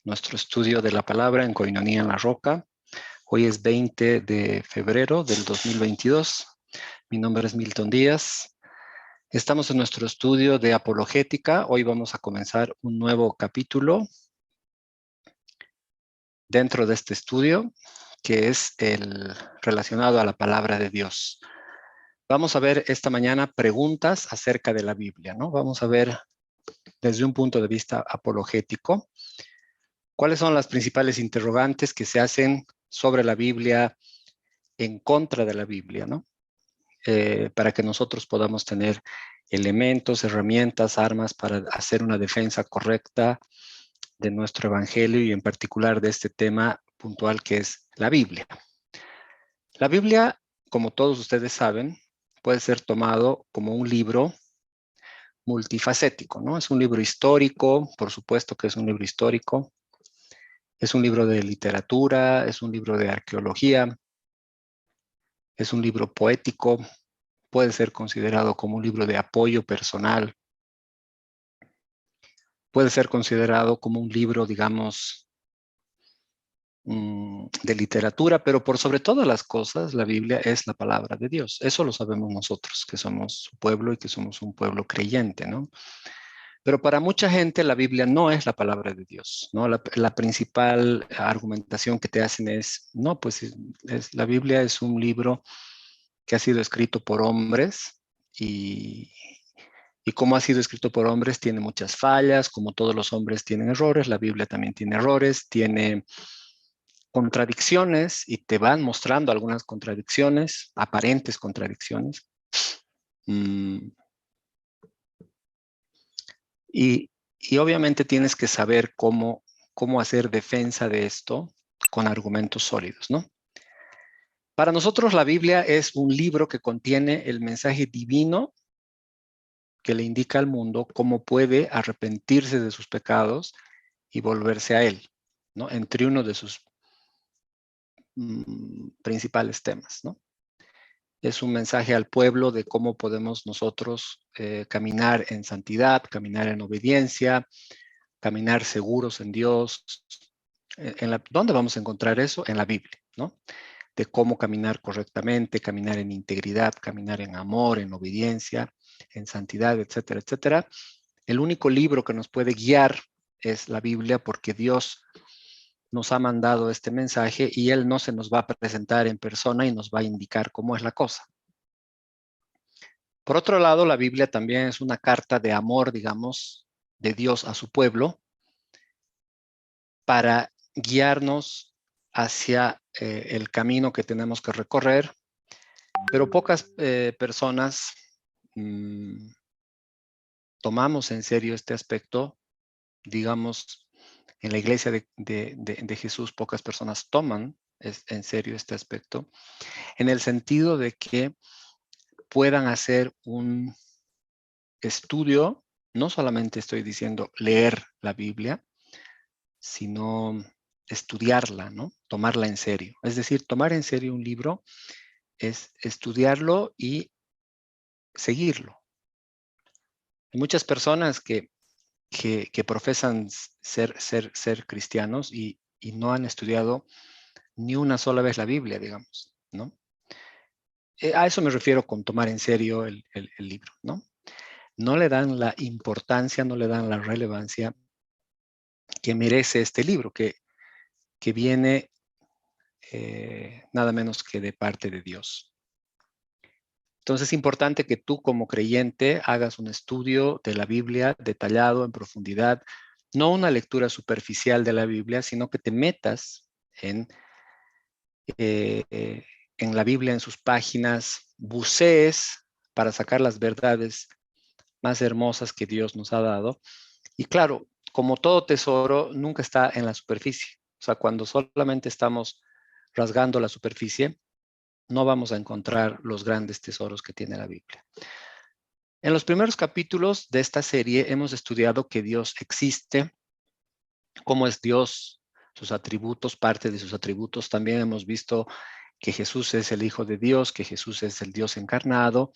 nuestro estudio de la palabra en Koinonia en la Roca. Hoy es 20 de febrero del 2022. Mi nombre es Milton Díaz. Estamos en nuestro estudio de apologética. Hoy vamos a comenzar un nuevo capítulo dentro de este estudio, que es el relacionado a la palabra de Dios. Vamos a ver esta mañana preguntas acerca de la Biblia, ¿no? Vamos a ver desde un punto de vista apologético cuáles son las principales interrogantes que se hacen sobre la Biblia, en contra de la Biblia, ¿no? Para que nosotros podamos tener elementos, herramientas, armas para hacer una defensa correcta de nuestro evangelio y en particular de este tema puntual que es la Biblia. La Biblia, como todos ustedes saben, puede ser tomado como un libro multifacético, ¿no? Es un libro histórico, por supuesto que es un libro histórico, es un libro de literatura, es un libro de arqueología, es un libro poético, puede ser considerado como un libro de apoyo personal, puede ser considerado como un libro, digamos, de literatura, pero por sobre todas las cosas, la Biblia es la palabra de Dios. Eso lo sabemos nosotros, que somos su pueblo y que somos un pueblo creyente, ¿no? Pero para mucha gente la Biblia no es la palabra de Dios, ¿no? La principal argumentación que te hacen es, no, pues la Biblia es un libro que ha sido escrito por hombres y como ha sido escrito por hombres tiene muchas fallas, como todos los hombres tienen errores, la Biblia también tiene errores, tiene contradicciones y te van mostrando algunas contradicciones, aparentes contradicciones. Y obviamente tienes que saber cómo hacer defensa de esto con argumentos sólidos, ¿no? Para nosotros la Biblia es un libro que contiene el mensaje divino que le indica al mundo cómo puede arrepentirse de sus pecados y volverse a Él, ¿no? Entre uno de sus principales temas, ¿no? Es un mensaje al pueblo de cómo podemos nosotros caminar en santidad, caminar en obediencia, caminar seguros en Dios. ¿Dónde vamos a encontrar eso? En la Biblia, ¿no? De cómo caminar correctamente, caminar en integridad, caminar en amor, en obediencia, en santidad, etcétera, etcétera. El único libro que nos puede guiar es la Biblia porque Dios nos ha mandado este mensaje y Él no se nos va a presentar en persona y nos va a indicar cómo es la cosa. Por otro lado, la Biblia también es una carta de amor, digamos, de Dios a su pueblo para guiarnos hacia el camino que tenemos que recorrer, pero pocas personas tomamos en serio este aspecto. Digamos, en la iglesia de Jesús, pocas personas toman en serio este aspecto, en el sentido de que puedan hacer un estudio, no solamente estoy diciendo leer la Biblia, sino estudiarla, ¿no? Tomarla en serio. Es decir, tomar en serio un libro es estudiarlo y seguirlo. Hay muchas personas que profesan ser cristianos y no han estudiado ni una sola vez la Biblia, digamos, ¿no? A eso me refiero con tomar en serio el libro, ¿no? No le dan la importancia, no le dan la relevancia que merece este libro, que viene nada menos que de parte de Dios. Entonces es importante que tú como creyente hagas un estudio de la Biblia detallado, en profundidad, no una lectura superficial de la Biblia, sino que te metas en la Biblia, en sus páginas, bucees para sacar las verdades más hermosas que Dios nos ha dado. Y claro, como todo tesoro, nunca está en la superficie. O sea, cuando solamente estamos rasgando la superficie, no vamos a encontrar los grandes tesoros que tiene la Biblia. En los primeros capítulos de esta serie hemos estudiado que Dios existe, cómo es Dios, sus atributos, parte de sus atributos. También hemos visto que Jesús es el Hijo de Dios, que Jesús es el Dios encarnado,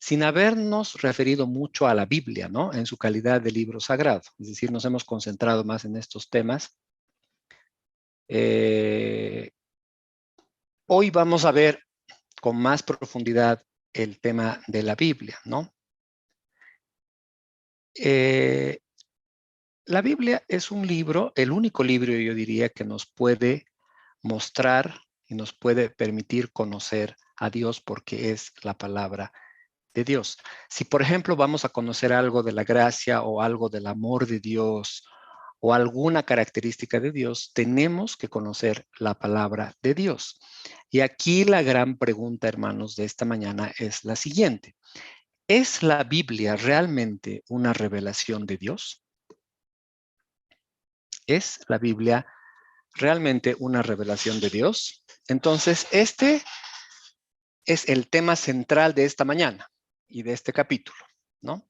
sin habernos referido mucho a la Biblia, ¿no? En su calidad de libro sagrado. Es decir, nos hemos concentrado más en estos temas Hoy vamos a ver con más profundidad el tema de la Biblia, ¿no? La Biblia es un libro, el único libro, yo diría, que nos puede mostrar y nos puede permitir conocer a Dios porque es la palabra de Dios. Si, por ejemplo, vamos a conocer algo de la gracia o algo del amor de Dios o alguna característica de Dios, tenemos que conocer la palabra de Dios. Y aquí la gran pregunta, hermanos, de esta mañana es la siguiente. ¿Es la Biblia realmente una revelación de Dios? ¿Es la Biblia realmente una revelación de Dios? Entonces, este es el tema central de esta mañana y de este capítulo, ¿no?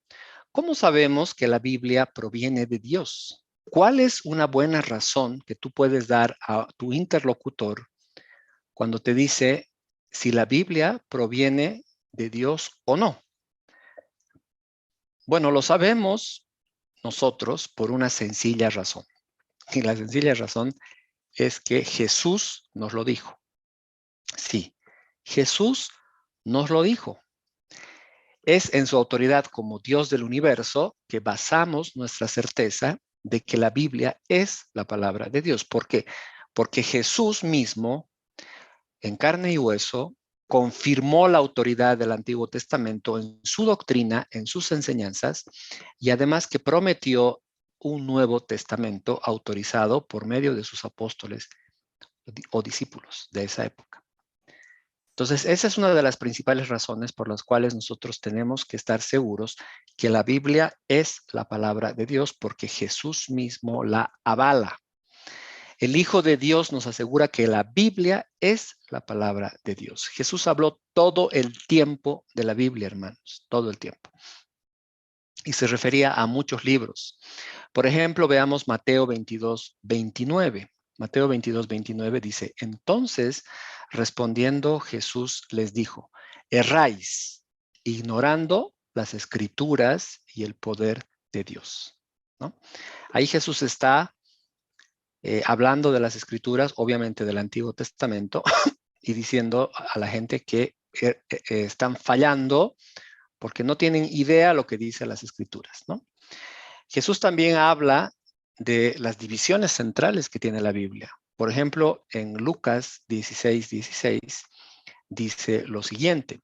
¿Cómo sabemos que la Biblia proviene de Dios? ¿Cuál es una buena razón que tú puedes dar a tu interlocutor cuando te dice si la Biblia proviene de Dios o no? Bueno, lo sabemos nosotros por una sencilla razón. Y la sencilla razón es que Jesús nos lo dijo. Sí, Jesús nos lo dijo. Es en su autoridad como Dios del universo que basamos nuestra certeza de que la Biblia es la palabra de Dios. ¿Por qué? Porque Jesús mismo, en carne y hueso, confirmó la autoridad del Antiguo Testamento en su doctrina, en sus enseñanzas, y además que prometió un Nuevo Testamento autorizado por medio de sus apóstoles o discípulos de esa época. Entonces, esa es una de las principales razones por las cuales nosotros tenemos que estar seguros que la Biblia es la palabra de Dios porque Jesús mismo la avala. El Hijo de Dios nos asegura que la Biblia es la palabra de Dios. Jesús habló todo el tiempo de la Biblia, hermanos, todo el tiempo. Y se refería a muchos libros. Por ejemplo, veamos Mateo 22, 29. Mateo 22, 29 dice, entonces, respondiendo Jesús les dijo, erráis, ignorando las escrituras y el poder de Dios, ¿no? Ahí Jesús está hablando de las escrituras, obviamente del Antiguo Testamento, y diciendo a la gente que están fallando porque no tienen idea lo que dice las escrituras, ¿no? Jesús también habla de las divisiones centrales que tiene la Biblia. Por ejemplo, en Lucas 16, 16 dice lo siguiente.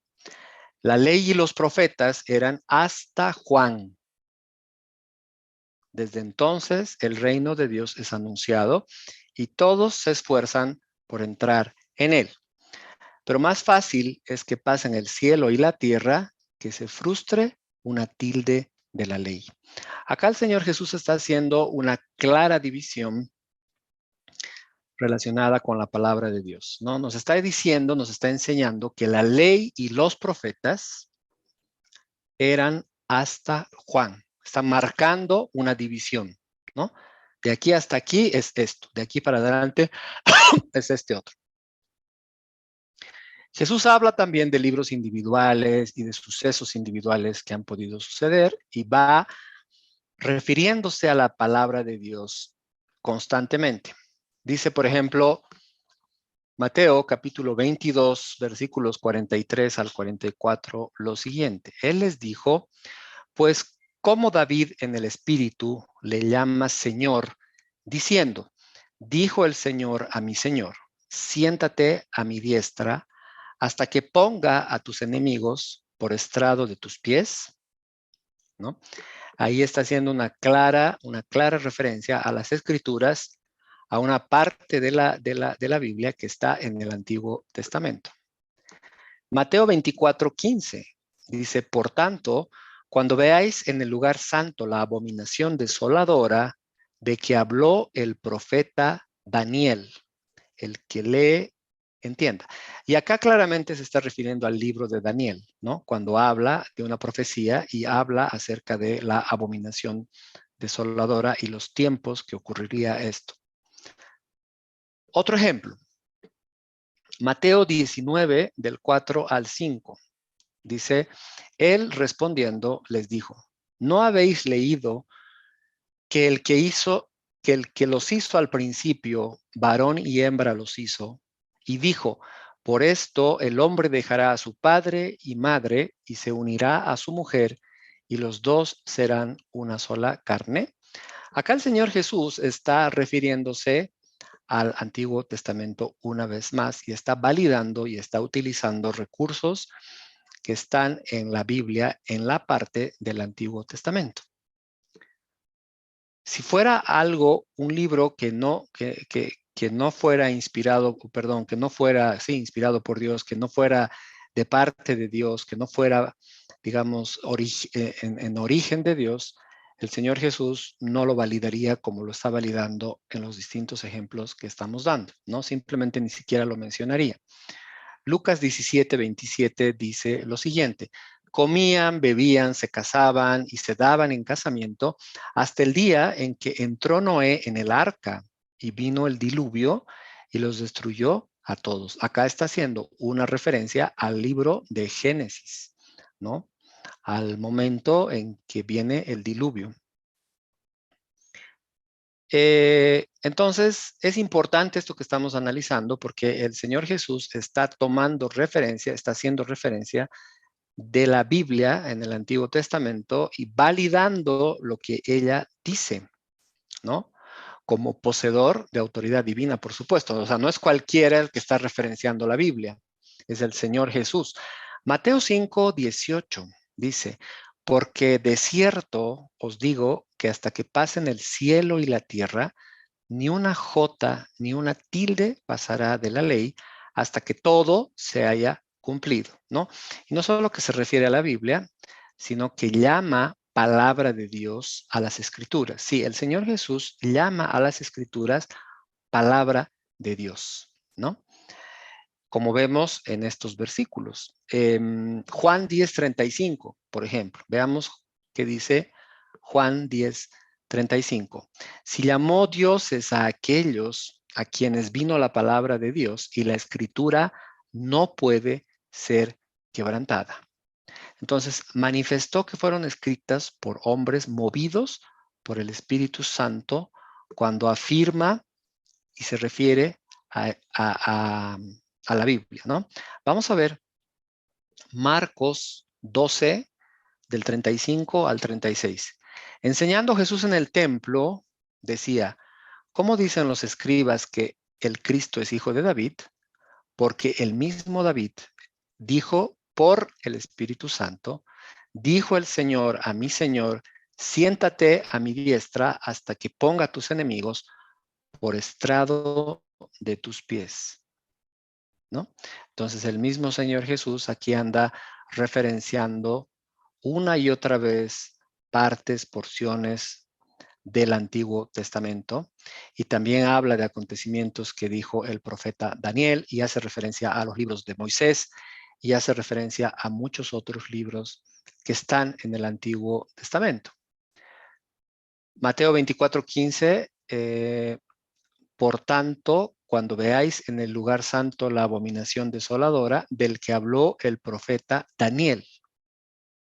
La ley y los profetas eran hasta Juan. Desde entonces el reino de Dios es anunciado y todos se esfuerzan por entrar en él. Pero más fácil es que pasen el cielo y la tierra que se frustre una tilde de la ley. Acá el Señor Jesús está haciendo una clara división relacionada con la palabra de Dios, ¿no? Nos está diciendo, nos está enseñando que la ley y los profetas eran hasta Juan. Está marcando una división, ¿no? De aquí hasta aquí es esto, de aquí para adelante es este otro. Jesús habla también de libros individuales y de sucesos individuales que han podido suceder y va refiriéndose a la palabra de Dios constantemente. Dice, por ejemplo, Mateo capítulo 22, versículos 43 al 44, lo siguiente. Él les dijo, pues como David en el Espíritu le llama Señor, diciendo, dijo el Señor a mi Señor, siéntate a mi diestra hasta que ponga a tus enemigos por estrado de tus pies, ¿no? Ahí está haciendo una clara referencia a las Escrituras, a una parte de la Biblia que está en el Antiguo Testamento. Mateo 24, 15 dice, por tanto, cuando veáis en el lugar santo la abominación desoladora de que habló el profeta Daniel, el que lee, entienda. Y acá claramente se está refiriendo al libro de Daniel, ¿no? Cuando habla de una profecía y habla acerca de la abominación desoladora y los tiempos que ocurriría esto. Otro ejemplo, Mateo 19, del 4 al 5. Dice, él respondiendo les dijo, ¿no habéis leído que el que hizo que el que los hizo al principio, varón y hembra los hizo, y dijo, por esto el hombre dejará a su padre y madre y se unirá a su mujer, y los dos serán una sola carne. Acá el Señor Jesús está refiriéndose al Antiguo Testamento una vez más y está validando y está utilizando recursos que están en la Biblia en la parte del Antiguo Testamento. Si fuera algo, un libro que no fuera inspirado, perdón, que no fuera, sí, inspirado por Dios, que no fuera de parte de Dios, que no fuera, digamos, en origen de Dios, el Señor Jesús no lo validaría como lo está validando en los distintos ejemplos que estamos dando, ¿no? Simplemente ni siquiera lo mencionaría. Lucas 17:27 dice lo siguiente: comían, bebían, se casaban y se daban en casamiento hasta el día en que entró Noé en el arca y vino el diluvio y los destruyó a todos. Acá está haciendo una referencia al libro de Génesis, ¿no? Al momento en que viene el diluvio. Entonces, es importante esto que estamos analizando porque el Señor Jesús está tomando referencia, está haciendo referencia de la Biblia en el Antiguo Testamento y validando lo que ella dice, ¿no? Como poseedor de autoridad divina, por supuesto. O sea, no es cualquiera el que está referenciando la Biblia, es el Señor Jesús. Mateo 5:18 dice, porque de cierto os digo que hasta que pasen el cielo y la tierra, ni una jota ni una tilde pasará de la ley hasta que todo se haya cumplido, ¿no? Y no solo que se refiere a la Biblia, sino que llama palabra de Dios a las escrituras. Sí, el Señor Jesús llama a las escrituras palabra de Dios, ¿no? Como vemos en estos versículos. Juan 10:35, por ejemplo. Veamos qué dice Juan 10:35. Si llamó dioses a aquellos a quienes vino la palabra de Dios y la escritura no puede ser quebrantada. Entonces, manifestó que fueron escritas por hombres movidos por el Espíritu Santo cuando afirma y se refiere a la Biblia, ¿no? Vamos a ver Marcos 12, del 35 al 36. Enseñando Jesús en el templo, decía, ¿cómo dicen los escribas que el Cristo es hijo de David? Porque el mismo David dijo por el Espíritu Santo, dijo el Señor a mi Señor, siéntate a mi diestra hasta que ponga a tus enemigos por estrado de tus pies, ¿no? Entonces el mismo Señor Jesús aquí anda referenciando una y otra vez partes, porciones del Antiguo Testamento y también habla de acontecimientos que dijo el profeta Daniel y hace referencia a los libros de Moisés y hace referencia a muchos otros libros que están en el Antiguo Testamento. Mateo 24:15, por tanto, cuando veáis en el lugar santo la abominación desoladora del que habló el profeta Daniel,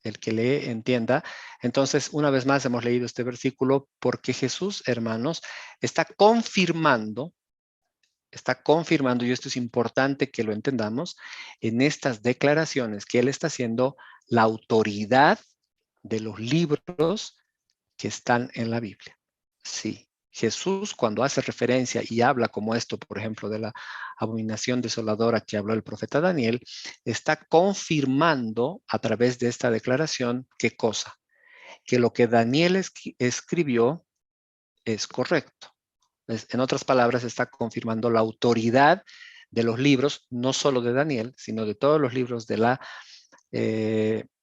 el que lee entienda. Entonces, una vez más hemos leído este versículo porque Jesús, hermanos, está confirmando, y esto es importante que lo entendamos, en estas declaraciones que él está haciendo la autoridad de los libros que están en la Biblia. Sí, Jesús cuando hace referencia y habla como esto, por ejemplo, de la abominación desoladora que habló el profeta Daniel, está confirmando a través de esta declaración, ¿qué cosa? Que lo que Daniel escribió es correcto. En otras palabras, está confirmando la autoridad de los libros, no solo de Daniel, sino de todos los libros de la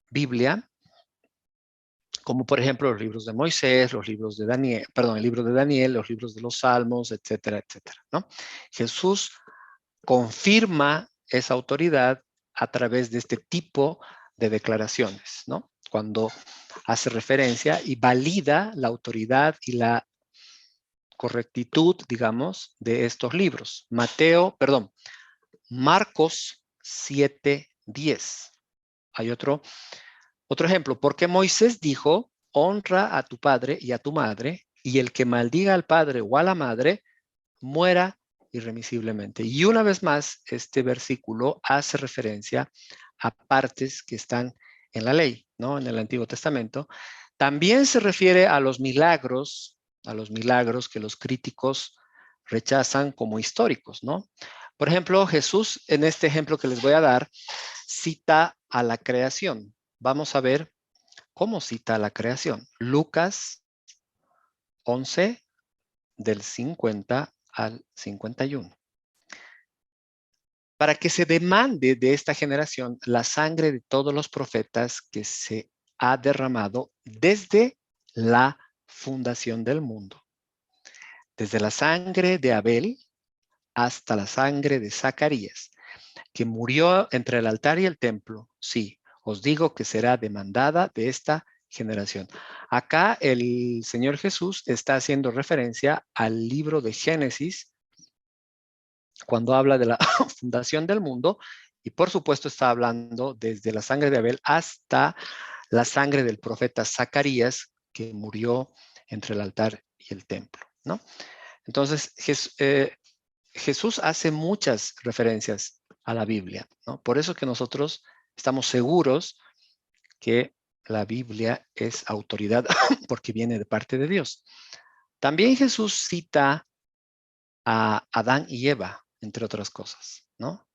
Biblia, como por ejemplo los libros de Moisés, los libros de Daniel, perdón, el libro de Daniel, los libros de los Salmos, etcétera, etcétera, ¿no? Jesús confirma esa autoridad a través de este tipo de declaraciones, ¿no? Cuando hace referencia y valida la autoridad y la correctitud, digamos, de estos libros. Marcos 7:10. Hay otro ejemplo, porque Moisés dijo, honra a tu padre y a tu madre, y el que maldiga al padre o a la madre, muera irremisiblemente. Y una vez más, este versículo hace referencia a partes que están en la ley, ¿no? En el Antiguo Testamento. También se refiere a los milagros que los críticos rechazan como históricos, ¿no? Por ejemplo, Jesús, en este ejemplo que les voy a dar, cita a la creación. Vamos a ver cómo cita a la creación. Lucas 11, del 50 al 51. Para que se demande de esta generación la sangre de todos los profetas que se ha derramado desde la fundación del mundo. Desde la sangre de Abel hasta la sangre de Zacarías, que murió entre el altar y el templo. Sí, os digo que será demandada de esta generación. Acá el Señor Jesús está haciendo referencia al libro de Génesis, cuando habla de la fundación del mundo, y por supuesto está hablando desde la sangre de Abel hasta la sangre del profeta Zacarías, que murió entre el altar y el templo, ¿no? Entonces, Jesús hace muchas referencias a la Biblia, ¿no? Por eso que nosotros estamos seguros que la Biblia es autoridad porque viene de parte de Dios. También Jesús cita a Adán y Eva, entre otras cosas, ¿no?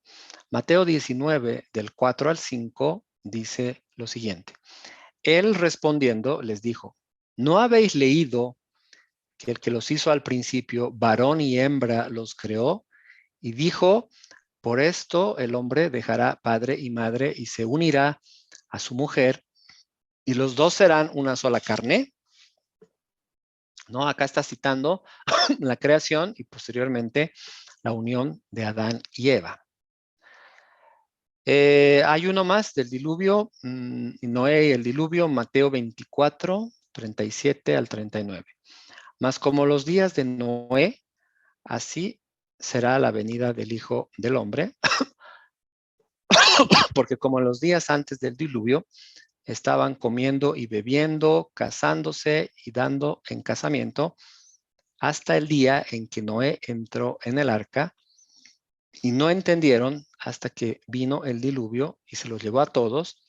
Mateo 19, del 4 al 5, dice lo siguiente. Él respondiendo les dijo, ¿no habéis leído que el que los hizo al principio, varón y hembra, los creó? Y dijo, por esto el hombre dejará padre y madre y se unirá a su mujer y los dos serán una sola carne. ¿No? Acá está citando la creación y posteriormente la unión de Adán y Eva. Hay uno más del diluvio, Noé y el diluvio, Mateo 24, 37 al 39. Mas como los días de Noé, así será la venida del Hijo del Hombre, porque como los días antes del diluvio, estaban comiendo y bebiendo, casándose y dando en casamiento, hasta el día en que Noé entró en el arca, y no entendieron hasta que vino el diluvio y se los llevó a todos.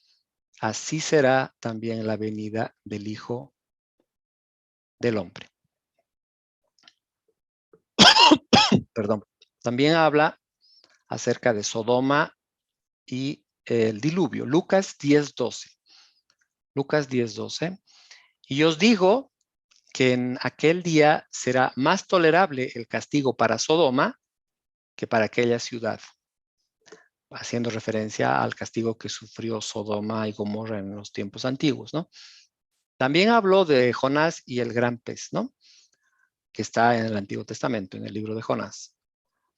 Así será también la venida del Hijo del Hombre. Perdón. También habla acerca de Sodoma y el diluvio. Lucas 10:12. Lucas 10:12. Y os digo que en aquel día será más tolerable el castigo para Sodoma que para aquella ciudad, haciendo referencia al castigo que sufrió Sodoma y Gomorra en los tiempos antiguos, ¿no? También habló de Jonás y el gran pez, ¿no? Que está en el Antiguo Testamento, en el libro de Jonás.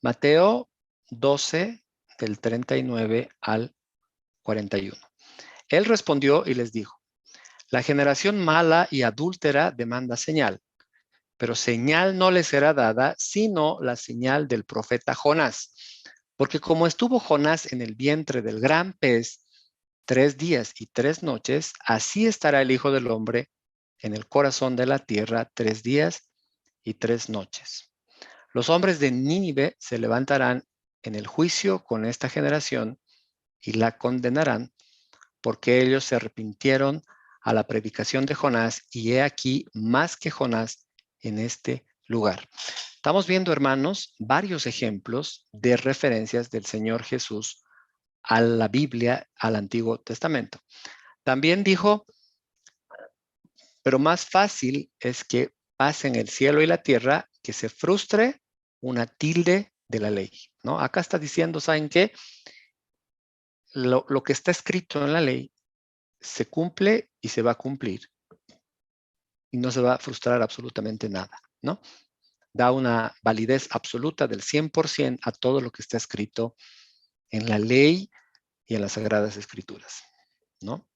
Mateo 12, del 39 al 41. Él respondió y les dijo, la generación mala y adúltera demanda señal, pero señal no le será dada, sino la señal del profeta Jonás. Porque como estuvo Jonás en el vientre del gran pez 3 días y 3 noches, así estará el Hijo del Hombre en el corazón de la tierra 3 días y 3 noches. Los hombres de Nínive se levantarán en el juicio con esta generación y la condenarán, porque ellos se arrepintieron a la predicación de Jonás, y he aquí más que Jonás en este lugar. Estamos viendo, hermanos, varios ejemplos de referencias del Señor Jesús a la Biblia, al Antiguo Testamento. También dijo, pero más fácil es que pasen el cielo y la tierra que se frustre una tilde de la ley, ¿no? Acá está diciendo, ¿saben qué? Lo que está escrito en la ley se cumple y se va a cumplir y no se va a frustrar absolutamente nada, ¿no? Da una validez absoluta del 100% a todo lo que está escrito en la ley y en las Sagradas Escrituras, ¿no?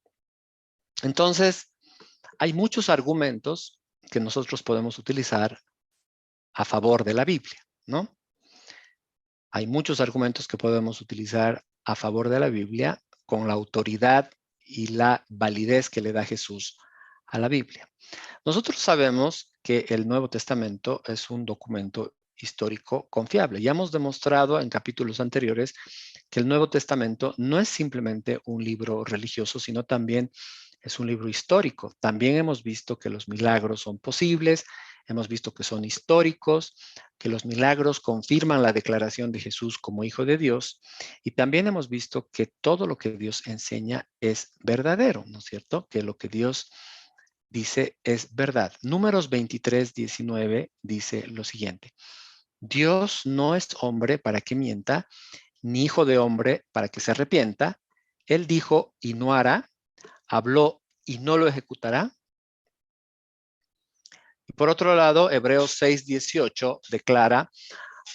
Entonces, hay muchos argumentos que nosotros podemos utilizar a favor de la Biblia, ¿no? Hay muchos argumentos que podemos utilizar a favor de la Biblia con la autoridad y la validez que le da Jesús a la Biblia. Nosotros sabemos que el Nuevo Testamento es un documento histórico confiable. Ya hemos demostrado en capítulos anteriores que el Nuevo Testamento no es simplemente un libro religioso, sino también es un libro histórico. También hemos visto que los milagros son posibles, hemos visto que son históricos, que los milagros confirman la declaración de Jesús como Hijo de Dios, y también hemos visto que todo lo que Dios enseña es verdadero, ¿no es cierto? Que lo que Dios dice es verdad. Números 23:19 dice lo siguiente: Dios no es hombre para que mienta, ni hijo de hombre para que se arrepienta. Él dijo y no hará, habló y no lo ejecutará. Y por otro lado, Hebreos 6:18 declara: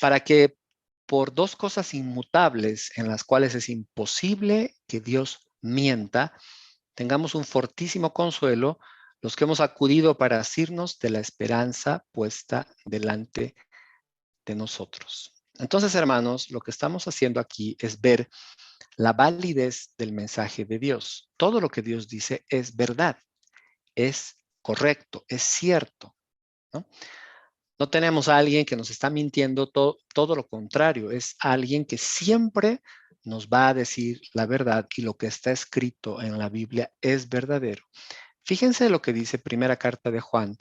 para que por dos cosas inmutables en las cuales es imposible que Dios mienta, tengamos un fortísimo consuelo los que hemos acudido para asirnos de la esperanza puesta delante de nosotros. Entonces, hermanos, lo que estamos haciendo aquí es ver la validez del mensaje de Dios. Todo lo que Dios dice es verdad, es correcto, es cierto, ¿no? No tenemos a alguien que nos está mintiendo, todo lo contrario, es alguien que siempre nos va a decir la verdad, y lo que está escrito en la Biblia es verdadero. Fíjense lo que dice Primera Carta de Juan,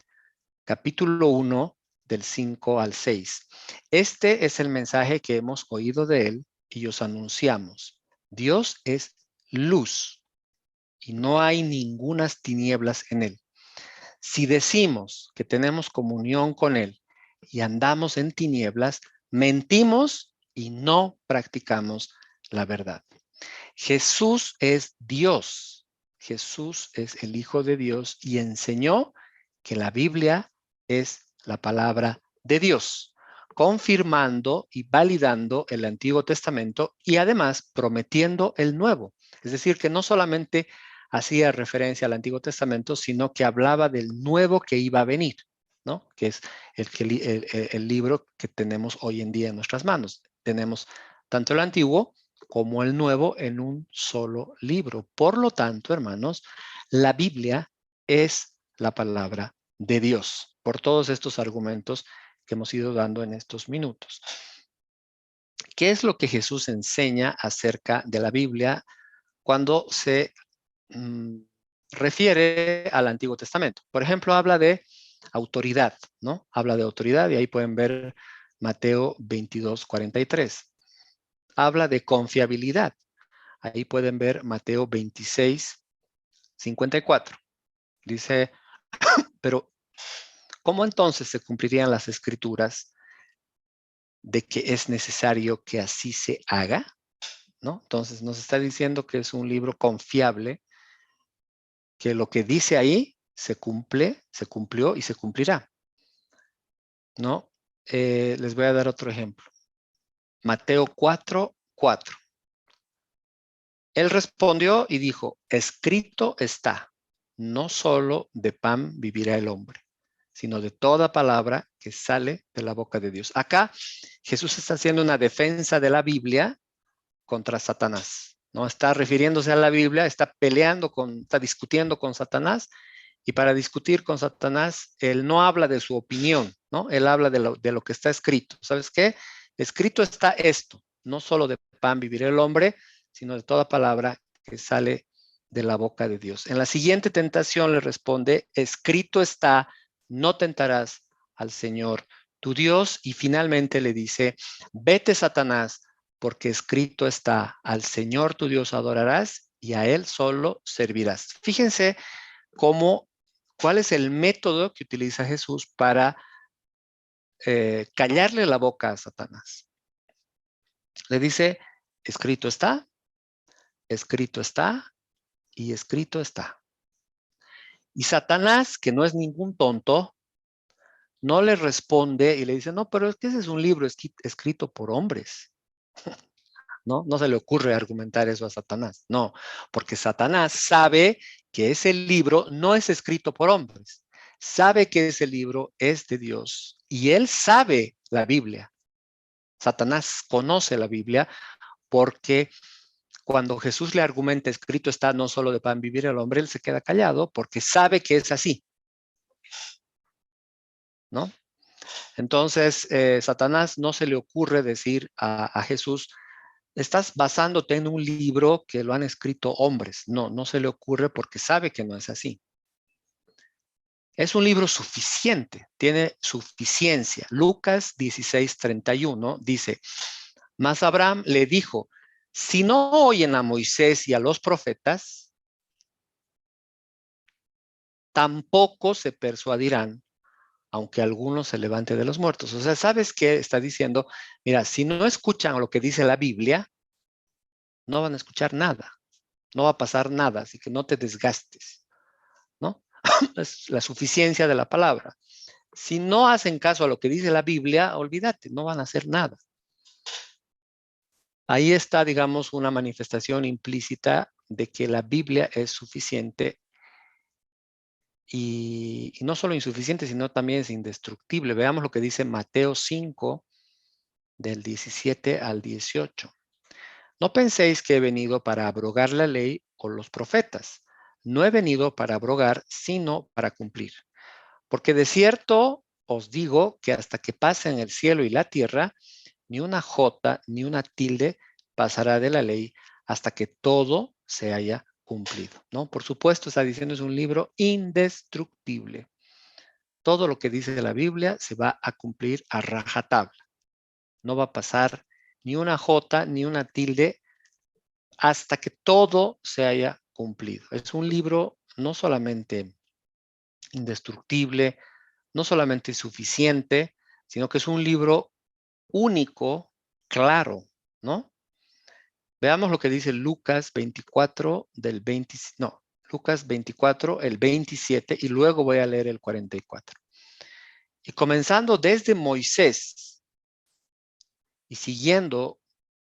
capítulo 1, del 5 al 6. Este es el mensaje que hemos oído de él y os anunciamos. Dios es luz y no hay ningunas tinieblas en él. Si decimos que tenemos comunión con él y andamos en tinieblas, mentimos y no practicamos la verdad. Jesús es Dios. Jesús es el Hijo de Dios y enseñó que la Biblia es la palabra de Dios, confirmando y validando el Antiguo Testamento y además prometiendo el Nuevo. Es decir, que no solamente hacía referencia al Antiguo Testamento, sino que hablaba del nuevo que iba a venir, ¿no? Que es el libro que tenemos hoy en día en nuestras manos. Tenemos tanto el Antiguo como el Nuevo en un solo libro. Por lo tanto, hermanos, la Biblia es la palabra de Dios, por todos estos argumentos que hemos ido dando en estos minutos. ¿Qué es lo que Jesús enseña acerca de la Biblia cuando se refiere al Antiguo Testamento? Por ejemplo, habla de autoridad, ¿no? Habla de autoridad y ahí pueden ver Mateo 22:43. Habla de confiabilidad. Ahí pueden ver Mateo 26:54. Dice, pero ¿cómo entonces se cumplirían las escrituras de que es necesario que así se haga? ¿No? Entonces nos está diciendo que es un libro confiable, que lo que dice ahí se cumple, se cumplió y se cumplirá, ¿no? Les voy a dar otro ejemplo. Mateo 4:4. Él respondió y dijo: escrito está, no solo de pan vivirá el hombre, sino de toda palabra que sale de la boca de Dios. Acá Jesús está haciendo una defensa de la Biblia contra Satanás, ¿no? Está refiriéndose a la Biblia, está está discutiendo con Satanás, y para discutir con Satanás, él no habla de su opinión, ¿no? Él habla de lo que está escrito. ¿Sabes qué? Escrito está esto, no solo de pan vivirá el hombre, sino de toda palabra que sale de la boca de Dios. En la siguiente tentación le responde: escrito está, no tentarás al Señor tu Dios. Y finalmente le dice: vete, Satanás, porque escrito está, al Señor tu Dios adorarás y a Él solo servirás. Fíjense cuál es el método que utiliza Jesús para callarle la boca a Satanás. Le dice: escrito está y escrito está. Y Satanás, que no es ningún tonto, no le responde y le dice: no, pero es que ese es un libro escrito por hombres. ¿No? No se le ocurre argumentar eso a Satanás. No, porque Satanás sabe que ese libro no es escrito por hombres. Sabe que ese libro es de Dios y él sabe la Biblia. Satanás conoce la Biblia porque cuando Jesús le argumenta: escrito está, no solo de pan vivir el hombre, él se queda callado porque sabe que es así. ¿no? Entonces, Satanás no se le ocurre decir a Jesús, estás basándote en un libro que lo han escrito hombres. No, no se le ocurre porque sabe que no es así. Es un libro suficiente, tiene suficiencia. Lucas 16:31 dice, mas Abraham le dijo, si no oyen a Moisés y a los profetas, tampoco se persuadirán, aunque alguno se levante de los muertos. O sea, ¿sabes qué está diciendo? Mira, si no escuchan lo que dice la Biblia, no van a escuchar nada, no va a pasar nada, así que no te desgastes, ¿no? Es la suficiencia de la palabra. Si no hacen caso a lo que dice la Biblia, olvídate, no van a hacer nada. Ahí está, digamos, una manifestación implícita de que la Biblia es suficiente y no solo insuficiente, sino también es indestructible. Veamos lo que dice Mateo 5, del 17 al 18. No penséis que he venido para abrogar la ley o los profetas. No he venido para abrogar, sino para cumplir. Porque de cierto os digo que hasta que pasen el cielo y la tierra, ni una jota ni una tilde pasará de la ley hasta que todo se haya cumplido, ¿no? Por supuesto, está diciendo es un libro indestructible. Todo lo que dice la Biblia se va a cumplir a rajatabla. No va a pasar ni una jota ni una tilde hasta que todo se haya cumplido. Es un libro no solamente indestructible, no solamente suficiente, sino que es un libro único, claro, ¿no? Veamos lo que dice Lucas 24 del 20, no, Lucas 24, el 27, y luego voy a leer el 44. Y comenzando desde Moisés y siguiendo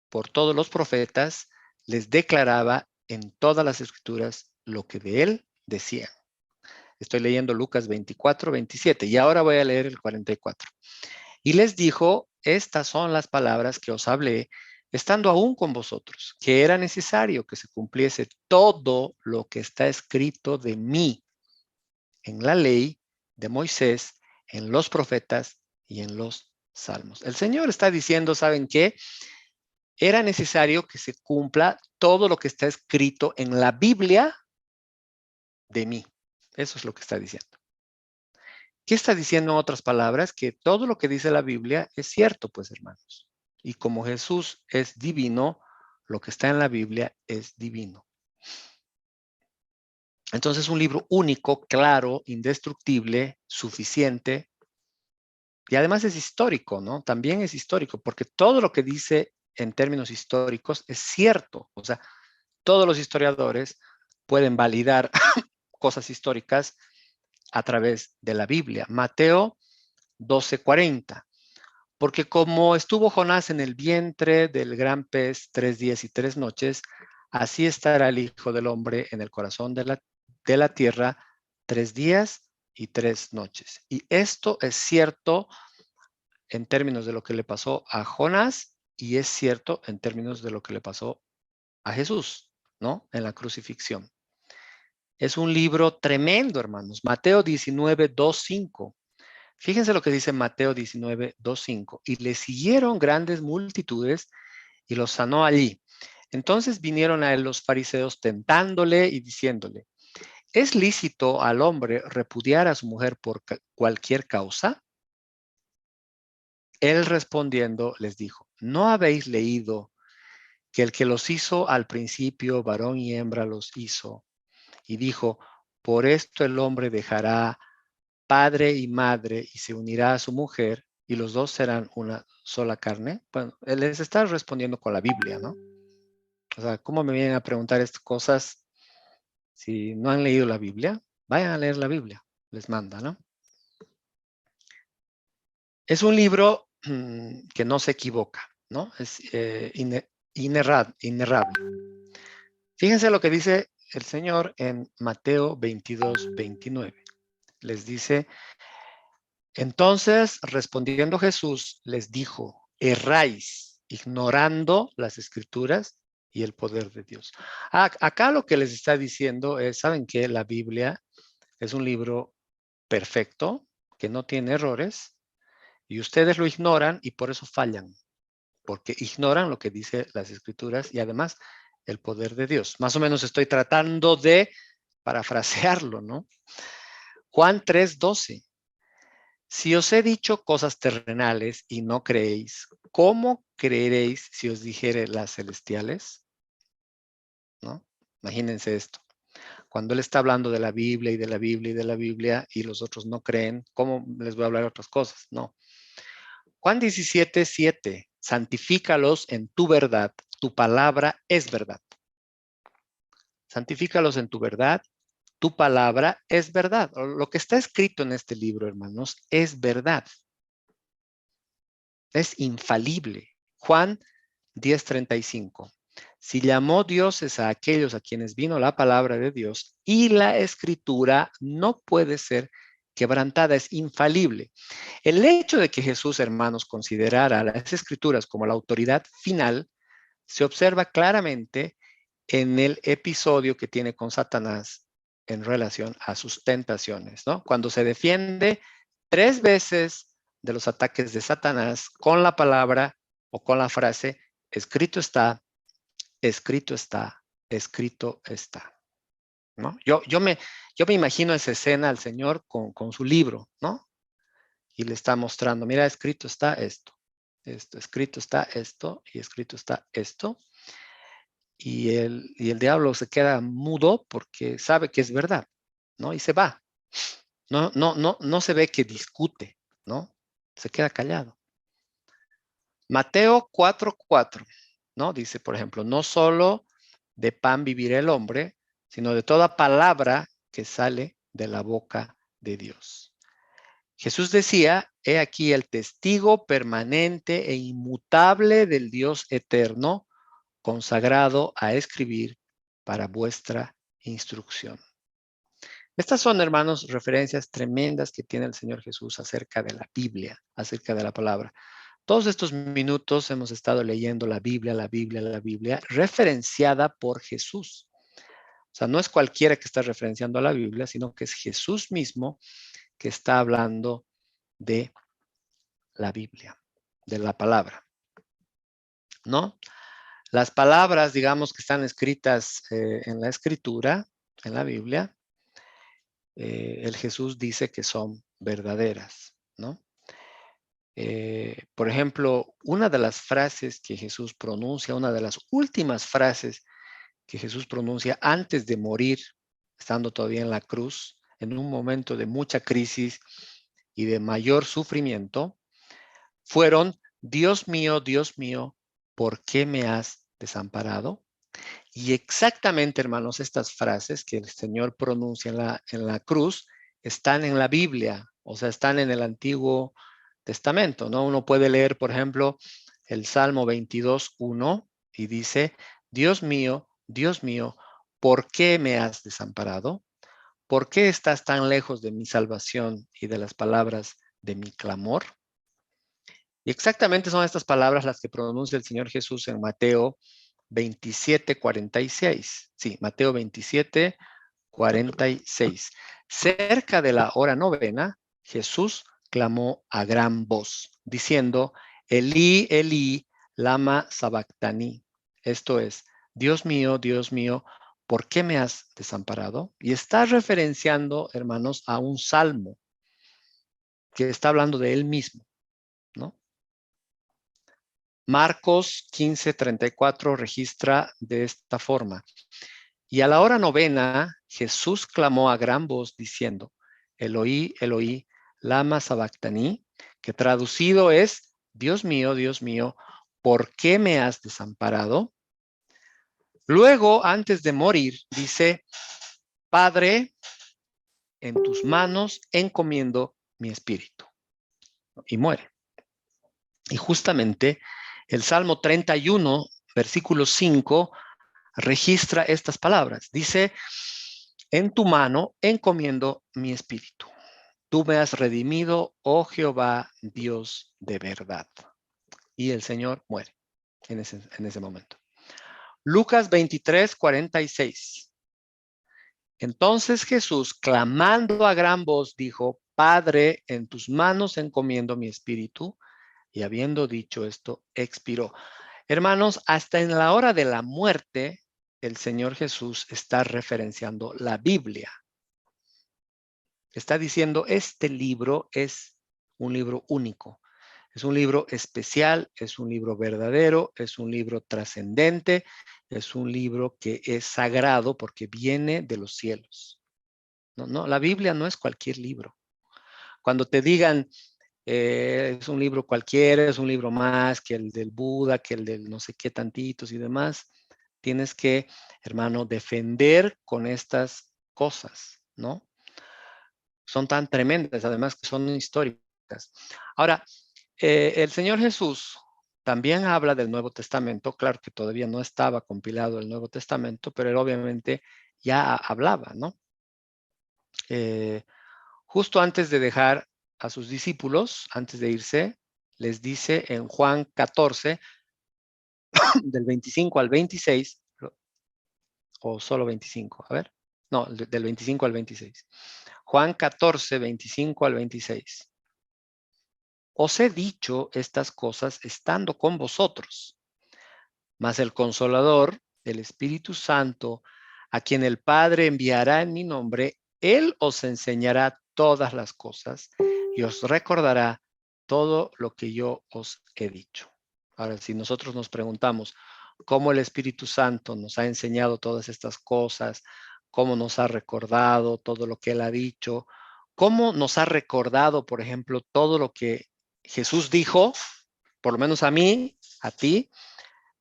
por todos los profetas, les declaraba en todas las escrituras lo que de él decían. Estoy leyendo Lucas 24, 27 y ahora voy a leer el 44. Y les dijo, estas son las palabras que os hablé, estando aún con vosotros, que era necesario que se cumpliese todo lo que está escrito de mí en la ley de Moisés, en los profetas y en los salmos. El Señor está diciendo, ¿saben qué? Era necesario que se cumpla todo lo que está escrito en la Biblia de mí. Eso es lo que está diciendo. ¿Qué está diciendo en otras palabras? Que todo lo que dice la Biblia es cierto, pues hermanos. Y como Jesús es divino, lo que está en la Biblia es divino. Entonces, un libro único, claro, indestructible, suficiente, y además es histórico, ¿no? También es histórico, porque todo lo que dice en términos históricos es cierto. O sea, todos los historiadores pueden validar cosas históricas a través de la Biblia. Mateo 12:40. Porque como estuvo Jonás en el vientre del gran pez 3 días y 3 noches, así estará el Hijo del Hombre en el corazón de la tierra 3 días y 3 noches. Y esto es cierto en términos de lo que le pasó a Jonás y es cierto en términos de lo que le pasó a Jesús, ¿no? En la crucifixión. Es un libro tremendo, hermanos. Mateo 19:2-5. Fíjense lo que dice Mateo 19:2-5. Y le siguieron grandes multitudes y los sanó allí. Entonces vinieron a él los fariseos tentándole y diciéndole, ¿es lícito al hombre repudiar a su mujer por cualquier causa? Él respondiendo les dijo, ¿no habéis leído que el que los hizo al principio, varón y hembra los hizo? Y dijo, por esto el hombre dejará padre y madre y se unirá a su mujer y los dos serán una sola carne. Bueno, él les está respondiendo con la Biblia, ¿no? O sea, ¿cómo me vienen a preguntar estas cosas si no han leído la Biblia? Vayan a leer la Biblia, les manda, ¿no? Es un libro que no se equivoca, ¿no? Es inerrable. Fíjense lo que dice el Señor en Mateo 22:29. Les dice, entonces respondiendo Jesús les dijo, erráis ignorando las escrituras y el poder de Dios. Acá lo que les está diciendo es, ¿saben qué? La Biblia es un libro perfecto que no tiene errores, y ustedes lo ignoran y por eso fallan, porque ignoran lo que dice las Escrituras y además el poder de Dios. Más o menos estoy tratando de parafrasearlo, ¿no? Juan 3:12. Si os he dicho cosas terrenales y no creéis, ¿cómo creeréis si os dijere las celestiales? ¿No? Imagínense esto. Cuando él está hablando de la Biblia y de la Biblia y de la Biblia y los otros no creen, ¿cómo les voy a hablar de otras cosas? No. Juan 17:7. Santifícalos en tu verdad, tu palabra es verdad. Santifícalos en tu verdad, tu palabra es verdad. Lo que está escrito en este libro, hermanos, es verdad. Es infalible. Juan 10:35. Si llamó dioses a aquellos a quienes vino la palabra de Dios y la escritura no puede ser quebrantada, es infalible. El hecho de que Jesús, hermanos, considerara las escrituras como la autoridad final se observa claramente en el episodio que tiene con Satanás en relación a sus tentaciones, ¿no? Cuando se defiende 3 veces de los ataques de Satanás con la palabra o con la frase, escrito está, escrito está, escrito está, ¿no? Yo me imagino esa escena al Señor con su libro, ¿no? Y le está mostrando, mira, escrito está esto, escrito está esto y escrito está esto. Y el diablo se queda mudo porque sabe que es verdad, ¿no? Y se va. No se ve que discute, ¿no? Se queda callado. Mateo 4:4, ¿no? Dice, por ejemplo, no solo de pan vivirá el hombre, sino de toda palabra que sale de la boca de Dios. Jesús decía, he aquí el testigo permanente e inmutable del Dios eterno, consagrado a escribir para vuestra instrucción. Estas son, hermanos, referencias tremendas que tiene el Señor Jesús acerca de la Biblia, acerca de la palabra. Todos estos minutos hemos estado leyendo la Biblia, la Biblia, la Biblia, referenciada por Jesús. O sea, no es cualquiera que está referenciando a la Biblia, sino que es Jesús mismo que está hablando de la Biblia, de la palabra, ¿no? Las palabras, digamos, que están escritas en la Escritura, en la Biblia, el Jesús dice que son verdaderas, ¿no? Por ejemplo, una de las frases que Jesús pronuncia, una de las últimas frases que Jesús pronuncia antes de morir, estando todavía en la cruz, en un momento de mucha crisis y de mayor sufrimiento, fueron, Dios mío, ¿por qué me has desamparado? Y exactamente, hermanos, estas frases que el Señor pronuncia en la cruz están en la Biblia, o sea, están en el Antiguo Testamento, ¿no? Uno puede leer, por ejemplo, el Salmo 22:1 y dice, Dios mío, ¿por qué me has desamparado? ¿Por qué estás tan lejos de mi salvación y de las palabras de mi clamor? Y exactamente son estas palabras las que pronuncia el Señor Jesús en Mateo 27:46. Sí, Mateo 27:46. Cerca de la hora novena, Jesús clamó a gran voz, diciendo, Elí, Elí, lama sabactani. Esto es, Dios mío, ¿por qué me has desamparado? Y está referenciando, hermanos, a un salmo que está hablando de él mismo, ¿no? Marcos 15:34 registra de esta forma. Y a la hora novena, Jesús clamó a gran voz diciendo, Eloí, Eloí, lama sabactani, que traducido es, Dios mío, ¿por qué me has desamparado? Luego, antes de morir, dice, Padre, en tus manos encomiendo mi espíritu. Y muere. Y justamente el Salmo 31, versículo 5, registra estas palabras. Dice, en tu mano encomiendo mi espíritu. Tú me has redimido, oh Jehová, Dios de verdad. Y el Señor muere en ese momento. Lucas 23:46. Entonces Jesús, clamando a gran voz, dijo, Padre, en tus manos encomiendo mi espíritu. Y habiendo dicho esto, expiró. Hermanos, hasta en la hora de la muerte, el Señor Jesús está referenciando la Biblia. Está diciendo, este libro es un libro único. Es un libro especial, es un libro verdadero, es un libro trascendente, es un libro que es sagrado porque viene de los cielos. No, la Biblia no es cualquier libro. Cuando te digan, es un libro cualquiera, es un libro más que el del Buda, que el del no sé qué tantitos y demás, tienes que, hermano, defender con estas cosas, ¿no? Son tan tremendas, además que son históricas. Ahora, el Señor Jesús también habla del Nuevo Testamento. Claro que todavía no estaba compilado el Nuevo Testamento, pero él obviamente ya hablaba, ¿no? Justo antes de dejar a sus discípulos, antes de irse, les dice en Juan 14, del 25 al 26, o solo 25, a ver, no, del 25 al 26. Juan 14, 25 al 26. Os he dicho estas cosas estando con vosotros, mas el Consolador, el Espíritu Santo, a quien el Padre enviará en mi nombre, Él os enseñará todas las cosas y os recordará todo lo que yo os he dicho. Ahora, si nosotros nos preguntamos cómo el Espíritu Santo nos ha enseñado todas estas cosas, cómo nos ha recordado todo lo que Él ha dicho, cómo nos ha recordado, por ejemplo, todo lo que Jesús dijo, por lo menos a mí, a ti,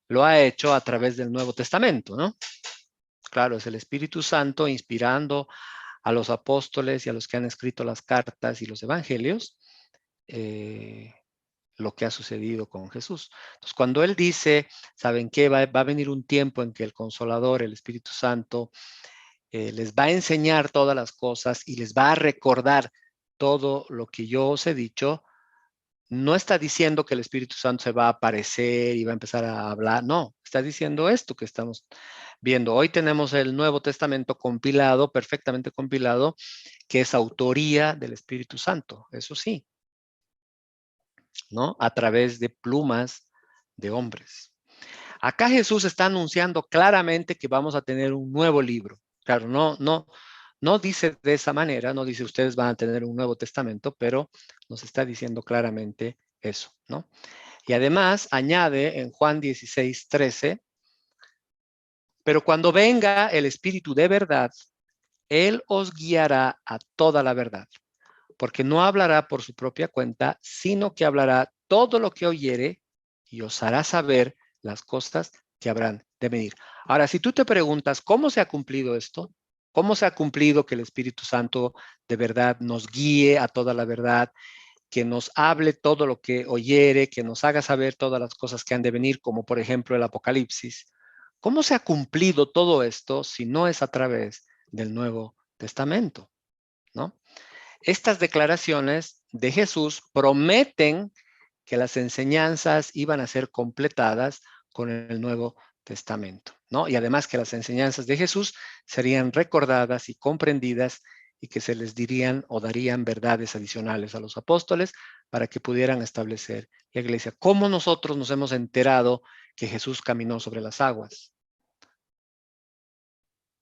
lo ha hecho a través del Nuevo Testamento, ¿no? Claro, es el Espíritu Santo inspirando a los apóstoles y a los que han escrito las cartas y los evangelios, lo que ha sucedido con Jesús. Entonces, cuando Él dice, ¿saben qué? Va a venir un tiempo en que el Consolador, el Espíritu Santo, les va a enseñar todas las cosas y les va a recordar todo lo que yo os he dicho. No está diciendo que el Espíritu Santo se va a aparecer y va a empezar a hablar. No, está diciendo esto que estamos viendo. Hoy tenemos el Nuevo Testamento compilado, perfectamente compilado, que es autoría del Espíritu Santo. Eso sí, ¿no? A través de plumas de hombres. Acá Jesús está anunciando claramente que vamos a tener un nuevo libro. Claro, no dice de esa manera, no dice ustedes van a tener un Nuevo Testamento, pero nos está diciendo claramente eso, ¿no? Y además añade en Juan 16, 13, pero cuando venga el Espíritu de verdad, Él os guiará a toda la verdad, porque no hablará por su propia cuenta, sino que hablará todo lo que oyere y os hará saber las cosas que habrán de venir. Ahora, si tú te preguntas, ¿cómo se ha cumplido esto? ¿Cómo se ha cumplido que el Espíritu Santo de verdad nos guíe a toda la verdad, que nos hable todo lo que oyere, que nos haga saber todas las cosas que han de venir, como por ejemplo el Apocalipsis? ¿Cómo se ha cumplido todo esto si no es a través del Nuevo Testamento? ¿No? Estas declaraciones de Jesús prometen que las enseñanzas iban a ser completadas con el Nuevo Testamento, ¿no? Y además que las enseñanzas de Jesús serían recordadas y comprendidas y que se les dirían o darían verdades adicionales a los apóstoles para que pudieran establecer la iglesia. ¿Cómo nosotros nos hemos enterado que Jesús caminó sobre las aguas?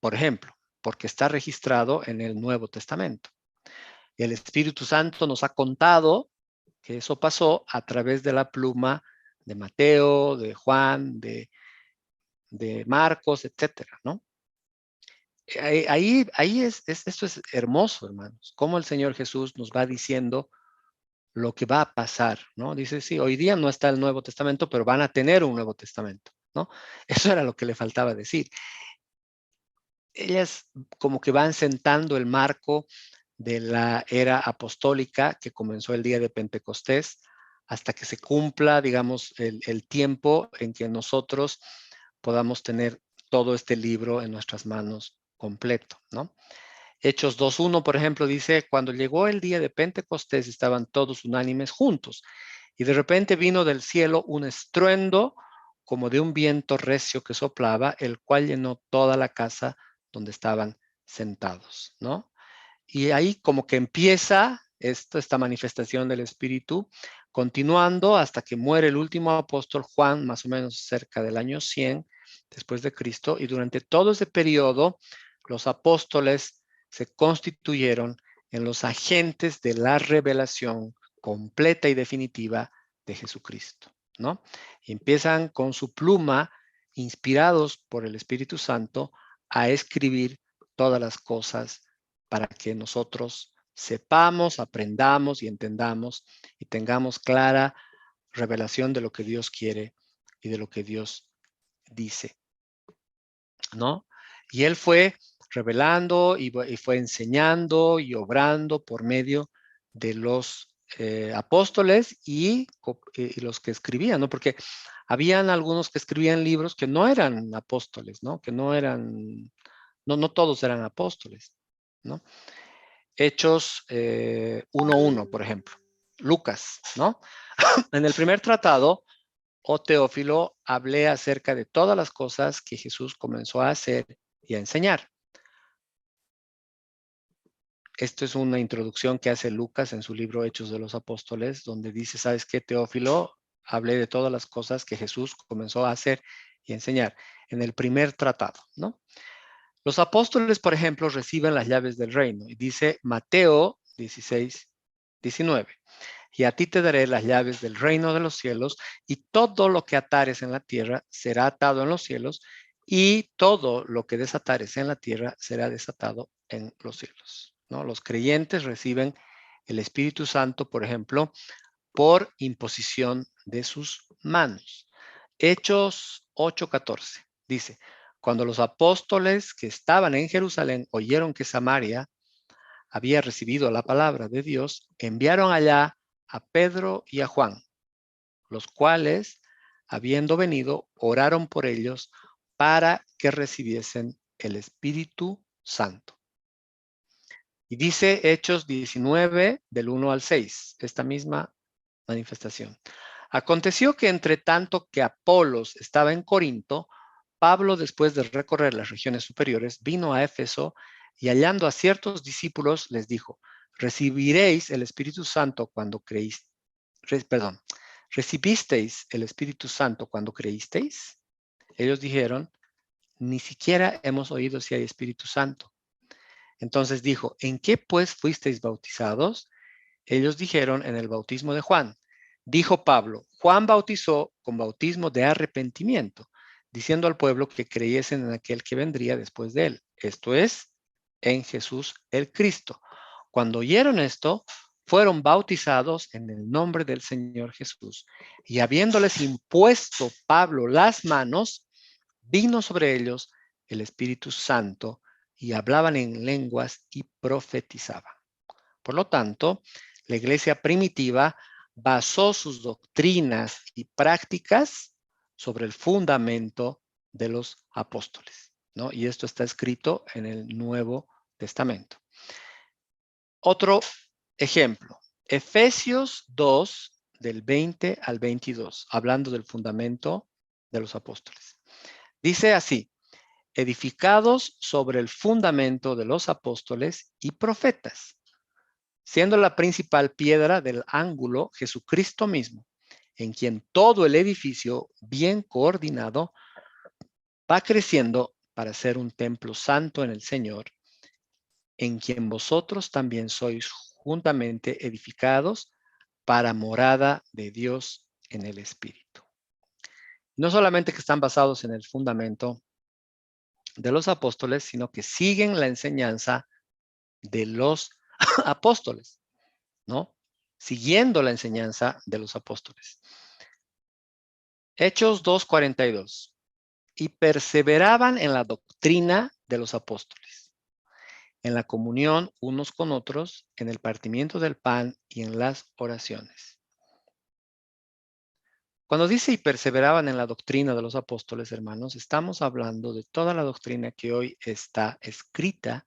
Por ejemplo, porque está registrado en el Nuevo Testamento. Y el Espíritu Santo nos ha contado que eso pasó a través de la pluma de Mateo, de Juan, de Marcos, etcétera, ¿no? Ahí esto es hermoso, hermanos, cómo el Señor Jesús nos va diciendo lo que va a pasar, ¿no? Dice, sí, hoy día no está el Nuevo Testamento, pero van a tener un Nuevo Testamento, ¿no? Eso era lo que le faltaba decir. Ellas como que van sentando el marco de la era apostólica que comenzó el día de Pentecostés hasta que se cumpla, digamos, el tiempo en que nosotros podamos tener todo este libro en nuestras manos completo, ¿no? Hechos 2:1, por ejemplo, dice, cuando llegó el día de Pentecostés estaban todos unánimes juntos y de repente vino del cielo un estruendo como de un viento recio que soplaba, el cual llenó toda la casa donde estaban sentados, ¿no? Y ahí como que empieza esta manifestación del Espíritu, continuando hasta que muere el último apóstol Juan, más o menos cerca del año 100 después de Cristo, y durante todo ese periodo los apóstoles se constituyeron en los agentes de la revelación completa y definitiva de Jesucristo, ¿no? Y empiezan con su pluma, inspirados por el Espíritu Santo, a escribir todas las cosas para que nosotros sepamos, aprendamos y entendamos y tengamos clara revelación de lo que Dios quiere y de lo que Dios dice, ¿no? Y Él fue revelando y fue enseñando y obrando por medio de los apóstoles y los que escribían, ¿no? Porque habían algunos que escribían libros que no eran apóstoles, ¿no? Que no eran, no todos eran apóstoles, ¿no? Hechos 1:1, por ejemplo. Lucas, ¿no? En el primer tratado, oh Teófilo, hablé acerca de todas las cosas que Jesús comenzó a hacer y a enseñar. Esto es una introducción que hace Lucas en su libro Hechos de los Apóstoles, donde dice, ¿sabes qué, Teófilo? Hablé de todas las cosas que Jesús comenzó a hacer y a enseñar en el primer tratado, ¿no? Los apóstoles, por ejemplo, reciben las llaves del reino. Y dice Mateo 16:19. Y a ti te daré las llaves del reino de los cielos, y todo lo que atares en la tierra será atado en los cielos, y todo lo que desatares en la tierra será desatado en los cielos, ¿no? Los creyentes reciben el Espíritu Santo, por ejemplo, por imposición de sus manos. Hechos 8:14 dice, cuando los apóstoles que estaban en Jerusalén oyeron que Samaria había recibido la palabra de Dios, enviaron allá a Pedro y a Juan, los cuales, habiendo venido, oraron por ellos para que recibiesen el Espíritu Santo. Y dice Hechos 19, del 1 al 6, esta misma manifestación. Aconteció que entre tanto que Apolos estaba en Corinto, Pablo, después de recorrer las regiones superiores, vino a Éfeso y hallando a ciertos discípulos les dijo, recibiréis el Espíritu Santo cuando creísteis. ¿Recibisteis el Espíritu Santo cuando creísteis? Ellos dijeron, ni siquiera hemos oído si hay Espíritu Santo. Entonces dijo, ¿en qué pues fuisteis bautizados? Ellos dijeron, en el bautismo de Juan. Dijo Pablo, Juan bautizó con bautismo de arrepentimiento, diciendo al pueblo que creyesen en aquel que vendría después de él, esto es, en Jesús el Cristo. Cuando oyeron esto, fueron bautizados en el nombre del Señor Jesús. Y habiéndoles impuesto Pablo las manos, vino sobre ellos el Espíritu Santo y hablaban en lenguas y profetizaban. Por lo tanto, la iglesia primitiva basó sus doctrinas y prácticas sobre el fundamento de los apóstoles, ¿no? Y esto está escrito en el Nuevo Testamento. Otro ejemplo, Efesios 2, del 20 al 22, hablando del fundamento de los apóstoles. Dice así, edificados sobre el fundamento de los apóstoles y profetas, siendo la principal piedra del ángulo Jesucristo mismo, en quien todo el edificio bien coordinado va creciendo para ser un templo santo en el Señor, en quien vosotros también sois juntamente edificados para morada de Dios en el Espíritu. No solamente que están basados en el fundamento de los apóstoles, sino que siguen la enseñanza de los apóstoles, ¿no? Siguiendo la enseñanza de los apóstoles. Hechos 2:42. Y perseveraban en la doctrina de los apóstoles, en la comunión unos con otros, en el partimiento del pan y en las oraciones. Cuando dice y perseveraban en la doctrina de los apóstoles, hermanos, estamos hablando de toda la doctrina que hoy está escrita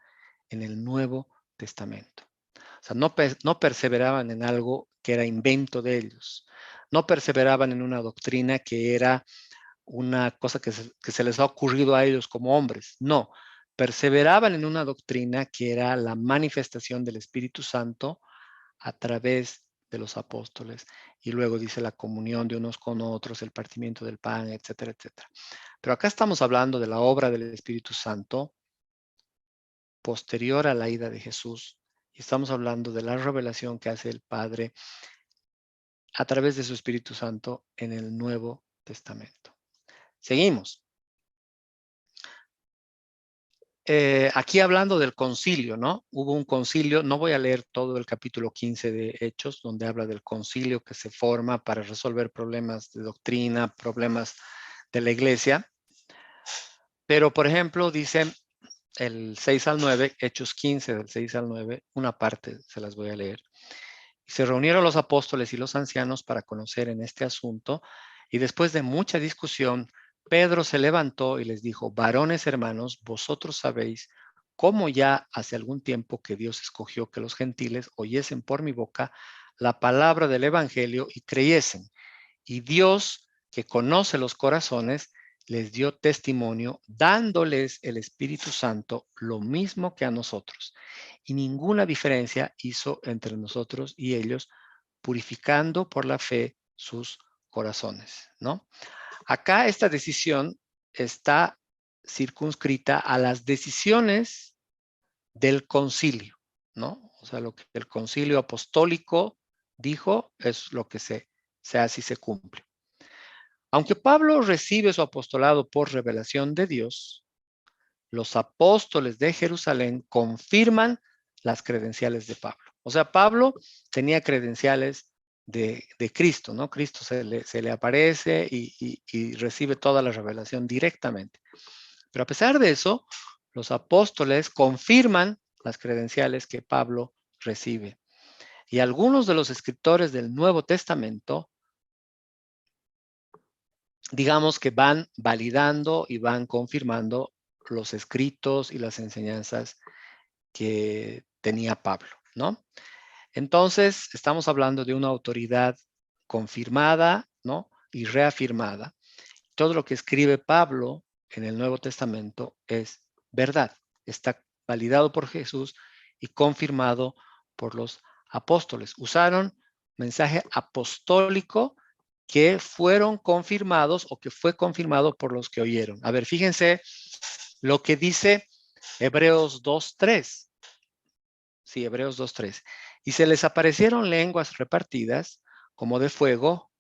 en el Nuevo Testamento. O sea, no perseveraban en algo que era invento de ellos. No perseveraban en una doctrina que era una cosa que se les ha ocurrido a ellos como hombres. No, perseveraban en una doctrina que era la manifestación del Espíritu Santo a través de los apóstoles. Y luego dice la comunión de unos con otros, el partimiento del pan, etcétera, etcétera. Pero acá estamos hablando de la obra del Espíritu Santo posterior a la ida de Jesús. Y estamos hablando de la revelación que hace el Padre a través de su Espíritu Santo en el Nuevo Testamento. Seguimos. Aquí hablando del concilio, ¿no? Hubo un concilio, no voy a leer todo el capítulo 15 de Hechos, donde habla del concilio que se forma para resolver problemas de doctrina, problemas de la iglesia. Pero, por ejemplo, dice el 6 al 9, Hechos 15 del 6 al 9, una parte se las voy a leer. Se reunieron los apóstoles y los ancianos para conocer en este asunto, y después de mucha discusión, Pedro se levantó y les dijo: varones hermanos, vosotros sabéis cómo ya hace algún tiempo que Dios escogió que los gentiles oyesen por mi boca la palabra del evangelio y creyesen. Y Dios, que conoce los corazones, les dio testimonio, dándoles el Espíritu Santo, lo mismo que a nosotros. Y ninguna diferencia hizo entre nosotros y ellos, purificando por la fe sus corazones, ¿no? Acá esta decisión está circunscrita a las decisiones del concilio, ¿no? O sea, lo que el concilio apostólico dijo es lo que se hace y se cumple. Aunque Pablo recibe su apostolado por revelación de Dios, los apóstoles de Jerusalén confirman las credenciales de Pablo. O sea, Pablo tenía credenciales de Cristo, ¿no? Cristo se le aparece y recibe toda la revelación directamente. Pero a pesar de eso, los apóstoles confirman las credenciales que Pablo recibe. Y algunos de los escritores del Nuevo Testamento, digamos que van validando y van confirmando los escritos y las enseñanzas que tenía Pablo, ¿no? Entonces, estamos hablando de una autoridad confirmada, ¿no? Y reafirmada. Todo lo que escribe Pablo en el Nuevo Testamento es verdad. Está validado por Jesús y confirmado por los apóstoles. Usaron mensaje apostólico que fueron confirmados o que fue confirmado por los que oyeron. A ver, fíjense lo que dice Hebreos 2:3. Sí, Hebreos 2:3. Y se les aparecieron lenguas repartidas como de fuego,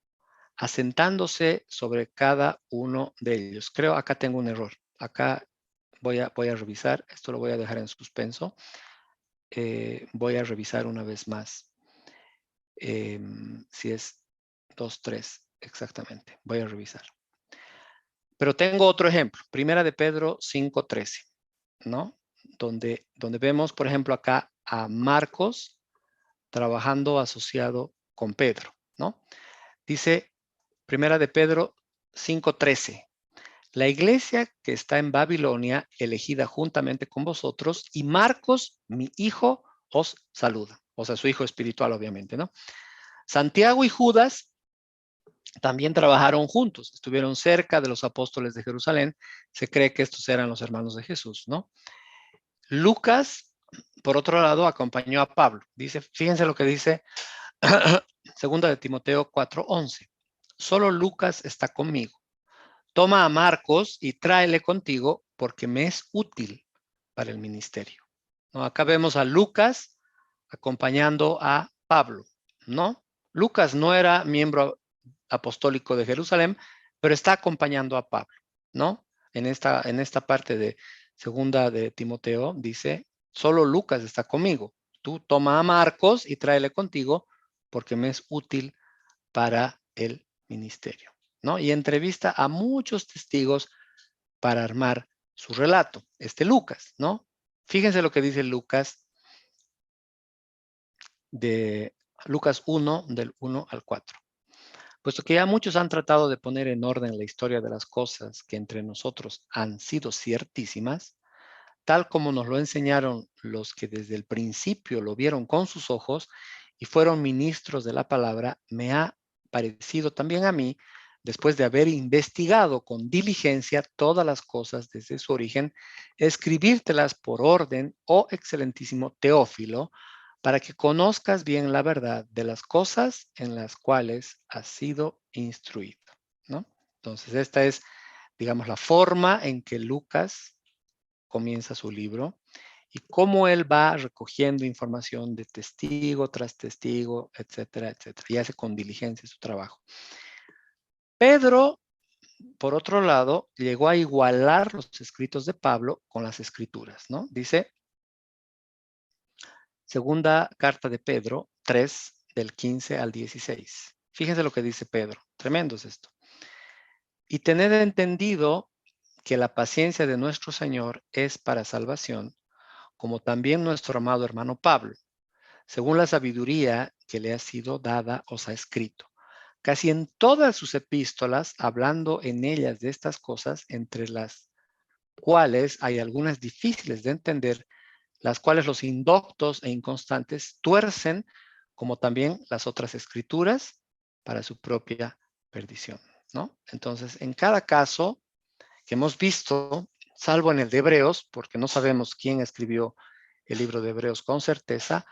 asentándose sobre cada uno de ellos. Creo acá tengo un error. Acá voy a revisar. Esto lo voy a dejar en suspenso. Voy a revisar una vez más. Si es 2:3, exactamente. Voy a revisar. Pero tengo otro ejemplo. Primera de Pedro 5:13, ¿no? Donde vemos, por ejemplo, acá a Marcos trabajando asociado con Pedro, ¿no? Dice Primera de Pedro 5:13. La iglesia que está en Babilonia, elegida juntamente con vosotros, y Marcos, mi hijo, os saluda. O sea, su hijo espiritual, obviamente, ¿no? Santiago y Judas también trabajaron juntos, estuvieron cerca de los apóstoles de Jerusalén. Se cree que estos eran los hermanos de Jesús, ¿no? Lucas, por otro lado, acompañó a Pablo. Dice, fíjense lo que dice segunda de Timoteo 4:11. Solo Lucas está conmigo. Toma a Marcos y tráele contigo porque me es útil para el ministerio, ¿no? Acá vemos a Lucas acompañando a Pablo, ¿no? Lucas no era miembro apostólico de Jerusalén, pero está acompañando a Pablo, ¿no? En esta parte de segunda de Timoteo dice, solo Lucas está conmigo. Tú toma a Marcos y tráele contigo porque me es útil para el ministerio, ¿no? Y entrevista a muchos testigos para armar su relato. Lucas, ¿no? Fíjense lo que dice Lucas de Lucas 1, del 1 al 4. Puesto que ya muchos han tratado de poner en orden la historia de las cosas que entre nosotros han sido ciertísimas, tal como nos lo enseñaron los que desde el principio lo vieron con sus ojos y fueron ministros de la palabra, me ha parecido también a mí, después de haber investigado con diligencia todas las cosas desde su origen, escribírtelas por orden, oh excelentísimo Teófilo, para que conozcas bien la verdad de las cosas en las cuales has sido instruido, ¿no? Entonces, esta es, digamos, la forma en que Lucas comienza su libro y cómo él va recogiendo información de testigo tras testigo, etcétera, etcétera, y hace con diligencia su trabajo. Pedro, por otro lado, llegó a igualar los escritos de Pablo con las escrituras, ¿no? Dice, segunda carta de Pedro 3, del 15 al 16. Fíjense lo que dice Pedro. Tremendo es esto. Y tened entendido que la paciencia de nuestro Señor es para salvación, como también nuestro amado hermano Pablo, según la sabiduría que le ha sido dada, os ha escrito. Casi en todas sus epístolas, hablando en ellas de estas cosas, entre las cuales hay algunas difíciles de entender, las cuales los indoctos e inconstantes tuercen, como también las otras escrituras, para su propia perdición, ¿no? Entonces, en cada caso que hemos visto, salvo en el de Hebreos, porque no sabemos quién escribió el libro de Hebreos con certeza,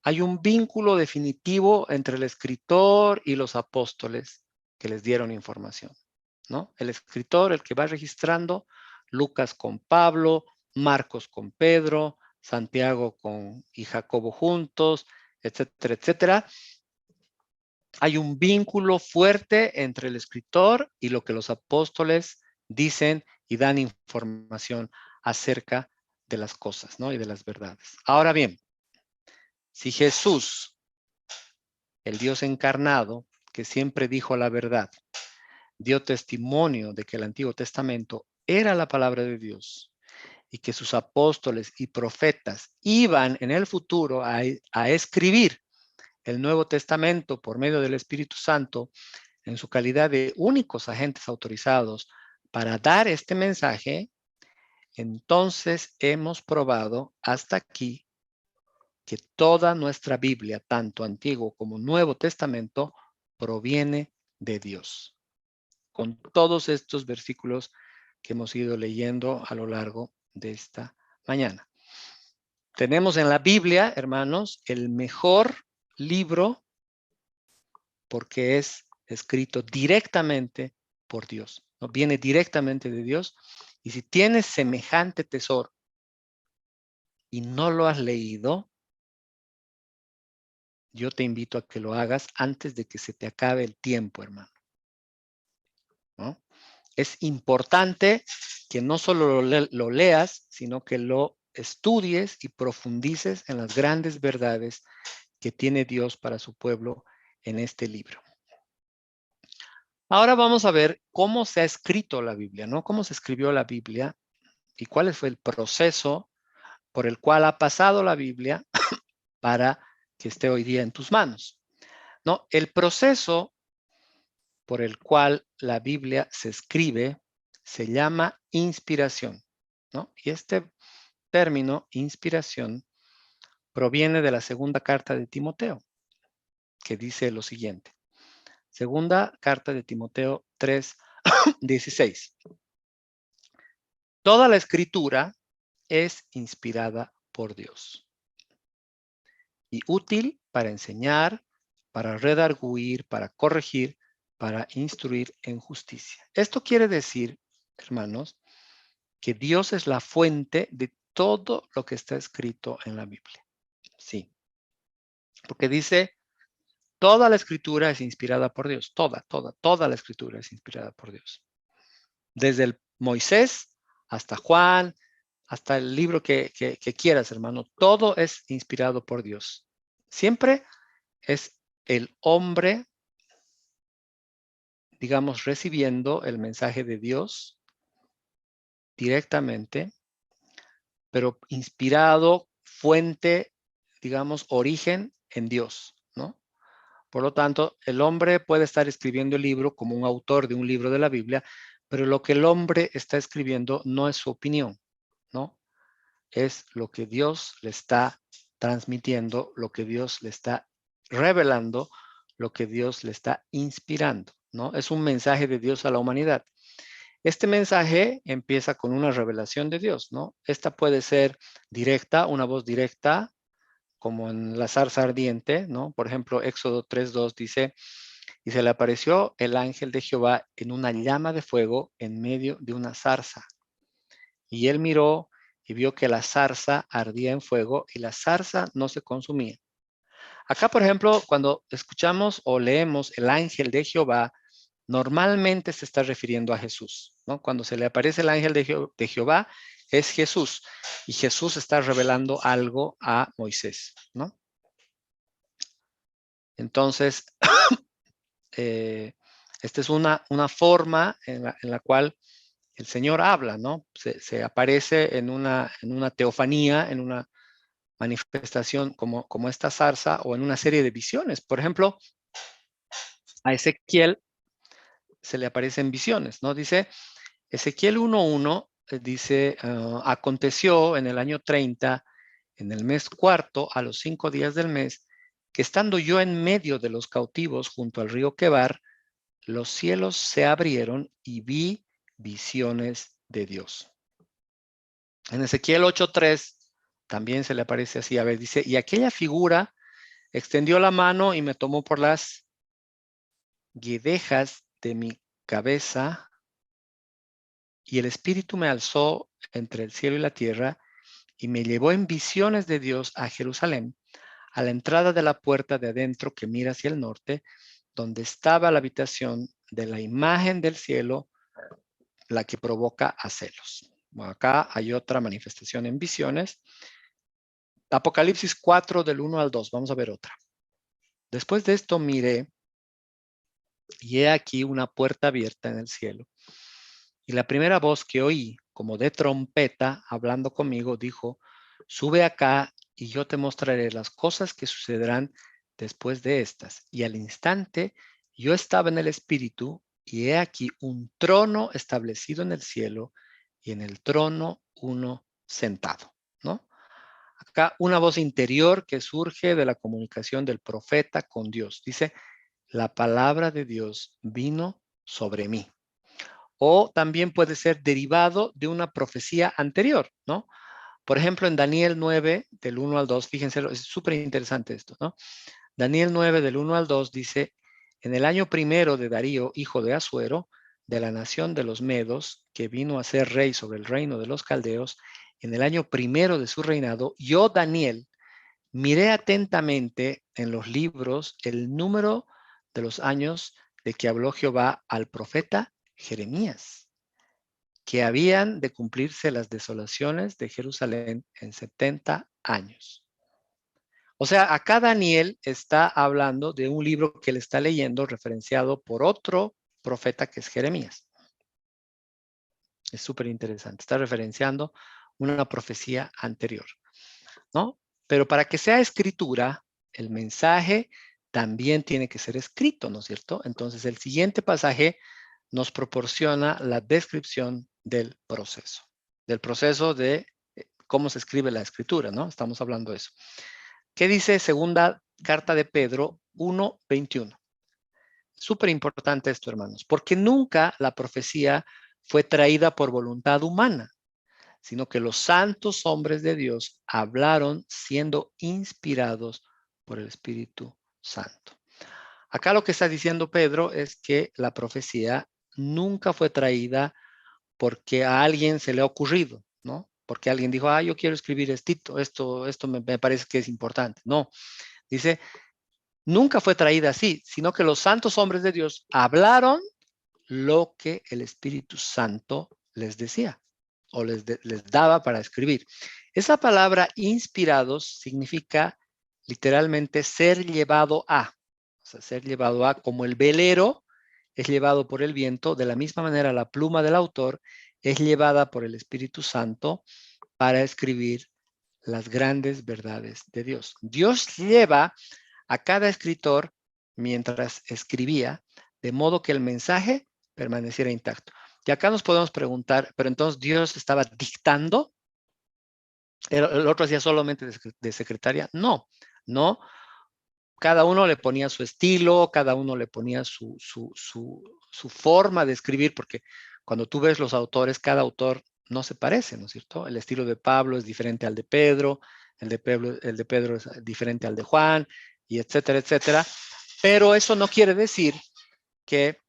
hay un vínculo definitivo entre el escritor y los apóstoles que les dieron información, ¿no? El escritor, el que va registrando, Lucas con Pablo, Marcos con Pedro, Santiago y Jacobo juntos, etcétera, etcétera. Hay un vínculo fuerte entre el escritor y lo que los apóstoles dicen y dan información acerca de las cosas, ¿no? Y de las verdades. Ahora bien, si Jesús, el Dios encarnado, que siempre dijo la verdad, dio testimonio de que el Antiguo Testamento era la palabra de Dios y que sus apóstoles y profetas iban en el futuro a escribir el Nuevo Testamento por medio del Espíritu Santo en su calidad de únicos agentes autorizados para dar este mensaje, entonces hemos probado hasta aquí que toda nuestra Biblia, tanto Antiguo como Nuevo Testamento, proviene de Dios. Con todos estos versículos que hemos ido leyendo a lo largo de esta mañana. Tenemos en la Biblia, hermanos, el mejor libro porque es escrito directamente por Dios, ¿no? Viene directamente de Dios. Y si tienes semejante tesoro y no lo has leído, yo te invito a que lo hagas antes de que se te acabe el tiempo, hermano, ¿no? Es importante que no solo lo leas, sino que lo estudies y profundices en las grandes verdades que tiene Dios para su pueblo en este libro. Ahora vamos a ver cómo se ha escrito la Biblia, ¿no? Cómo se escribió la Biblia y cuál fue el proceso por el cual ha pasado la Biblia para que esté hoy día en tus manos, ¿no? El proceso por el cual la Biblia se escribe se llama inspiración, ¿no? Y este término, inspiración, proviene de la segunda carta de Timoteo, que dice lo siguiente. Segunda carta de Timoteo 3:16. Toda la escritura es inspirada por Dios y útil para enseñar, para redarguir, para corregir, para instruir en justicia. Esto quiere decir, hermanos, que Dios es la fuente de todo lo que está escrito en la Biblia. Sí, porque dice, toda la escritura es inspirada por Dios. Toda la escritura es inspirada por Dios. Desde el Moisés hasta Juan, hasta el libro que quieras, hermano. Todo es inspirado por Dios. Siempre es el hombre, digamos, recibiendo el mensaje de Dios directamente, pero inspirado, fuente, digamos, origen en Dios, ¿no? Por lo tanto, el hombre puede estar escribiendo el libro como un autor de un libro de la Biblia, pero lo que el hombre está escribiendo no es su opinión, ¿no? Es lo que Dios le está transmitiendo, lo que Dios le está revelando, lo que Dios le está inspirando, ¿no? Es un mensaje de Dios a la humanidad. Este mensaje empieza con una revelación de Dios, ¿no? Esta puede ser directa, una voz directa como en la zarza ardiente, ¿no? Por ejemplo, Éxodo 3:2 dice, y se le apareció el ángel de Jehová en una llama de fuego en medio de una zarza. Y él miró y vio que la zarza ardía en fuego y la zarza no se consumía. Acá, por ejemplo, cuando escuchamos o leemos el ángel de Jehová, normalmente se está refiriendo a Jesús, ¿no? Cuando se le aparece el ángel de Jehová, es Jesús. Y Jesús está revelando algo a Moisés, ¿no? Entonces, esta es una forma en la cual el Señor habla, ¿no? Se aparece en una teofanía, en una manifestación como esta zarza o en una serie de visiones. Por ejemplo, a Ezequiel se le aparecen visiones, ¿no? Dice Ezequiel 1:1, dice, aconteció en el año 30, en el mes cuarto, a los 5 días del mes, que estando yo en medio de los cautivos junto al río Quebar, los cielos se abrieron y vi visiones de Dios. En Ezequiel 8:3 también se le aparece así, a ver, dice, y aquella figura extendió la mano y me tomó por las guedejas de mi cabeza, y el Espíritu me alzó entre el cielo y la tierra, y me llevó en visiones de Dios a Jerusalén, a la entrada de la puerta de adentro que mira hacia el norte, donde estaba la habitación de la imagen del cielo, la que provoca a celos. Bueno, acá hay otra manifestación en visiones. Apocalipsis 4 del 1 al 2. Vamos a ver otra. Después de esto miré y he aquí una puerta abierta en el cielo. Y la primera voz que oí, como de trompeta, hablando conmigo, dijo, sube acá y yo te mostraré las cosas que sucederán después de estas. Y al instante yo estaba en el Espíritu y he aquí un trono establecido en el cielo y en el trono uno sentado, ¿no? Acá una voz interior que surge de la comunicación del profeta con Dios. Dice, la palabra de Dios vino sobre mí. O también puede ser derivado de una profecía anterior, ¿no? Por ejemplo, en Daniel 9, del 1 al 2, fíjense, es súper interesante esto, ¿no? Daniel 9, del 1 al 2 dice, en el año primero de Darío, hijo de Asuero, de la nación de los Medos, que vino a ser rey sobre el reino de los caldeos, en el año primero de su reinado, yo, Daniel, miré atentamente en los libros el número de los años de que habló Jehová al profeta Jeremías, que habían de cumplirse las desolaciones de Jerusalén en 70 años. O sea, acá Daniel está hablando de un libro que él está leyendo referenciado por otro profeta que es Jeremías. Es súper interesante. Está referenciando una profecía anterior, ¿no? Pero para que sea escritura, el mensaje también tiene que ser escrito, ¿no es cierto? Entonces, el siguiente pasaje nos proporciona la descripción del proceso de cómo se escribe la escritura, ¿no? Estamos hablando de eso. ¿Qué dice segunda carta de Pedro 1:21? Súper importante esto, hermanos, porque nunca la profecía fue traída por voluntad humana, sino que los santos hombres de Dios hablaron siendo inspirados por el Espíritu Santo. Acá lo que está diciendo Pedro es que la profecía nunca fue traída porque a alguien se le ha ocurrido, ¿no? Porque alguien dijo, yo quiero escribir esto me parece que es importante. No, dice, nunca fue traída así, sino que los santos hombres de Dios hablaron lo que el Espíritu Santo les decía o les daba para escribir. Esa palabra inspirados significa literalmente ser llevado a, o sea, ser llevado a, como el velero es llevado por el viento, de la misma manera la pluma del autor es llevada por el Espíritu Santo para escribir las grandes verdades de Dios. Dios lleva a cada escritor mientras escribía, de modo que el mensaje permaneciera intacto. Y acá nos podemos preguntar, pero entonces Dios estaba dictando, el otro hacía solamente de secretaria. No, no. Cada uno le ponía su estilo, cada uno le ponía su forma de escribir, porque cuando tú ves los autores, cada autor no se parece, ¿no es cierto? El estilo de Pablo es diferente al de Pedro, el de Pedro es diferente al de Juan, y etcétera, etcétera. Pero eso no quiere decir que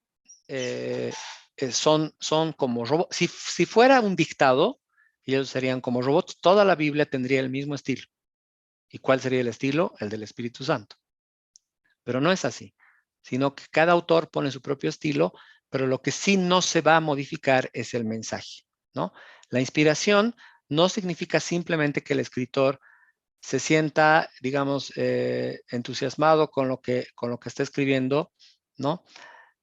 son como robots. Si fuera un dictado, ellos serían como robots, toda la Biblia tendría el mismo estilo. ¿Y cuál sería el estilo? El del Espíritu Santo. Pero no es así, sino que cada autor pone su propio estilo, pero lo que sí no se va a modificar es el mensaje, ¿no? La inspiración no significa simplemente que el escritor se sienta, digamos, entusiasmado con lo que está escribiendo, ¿no?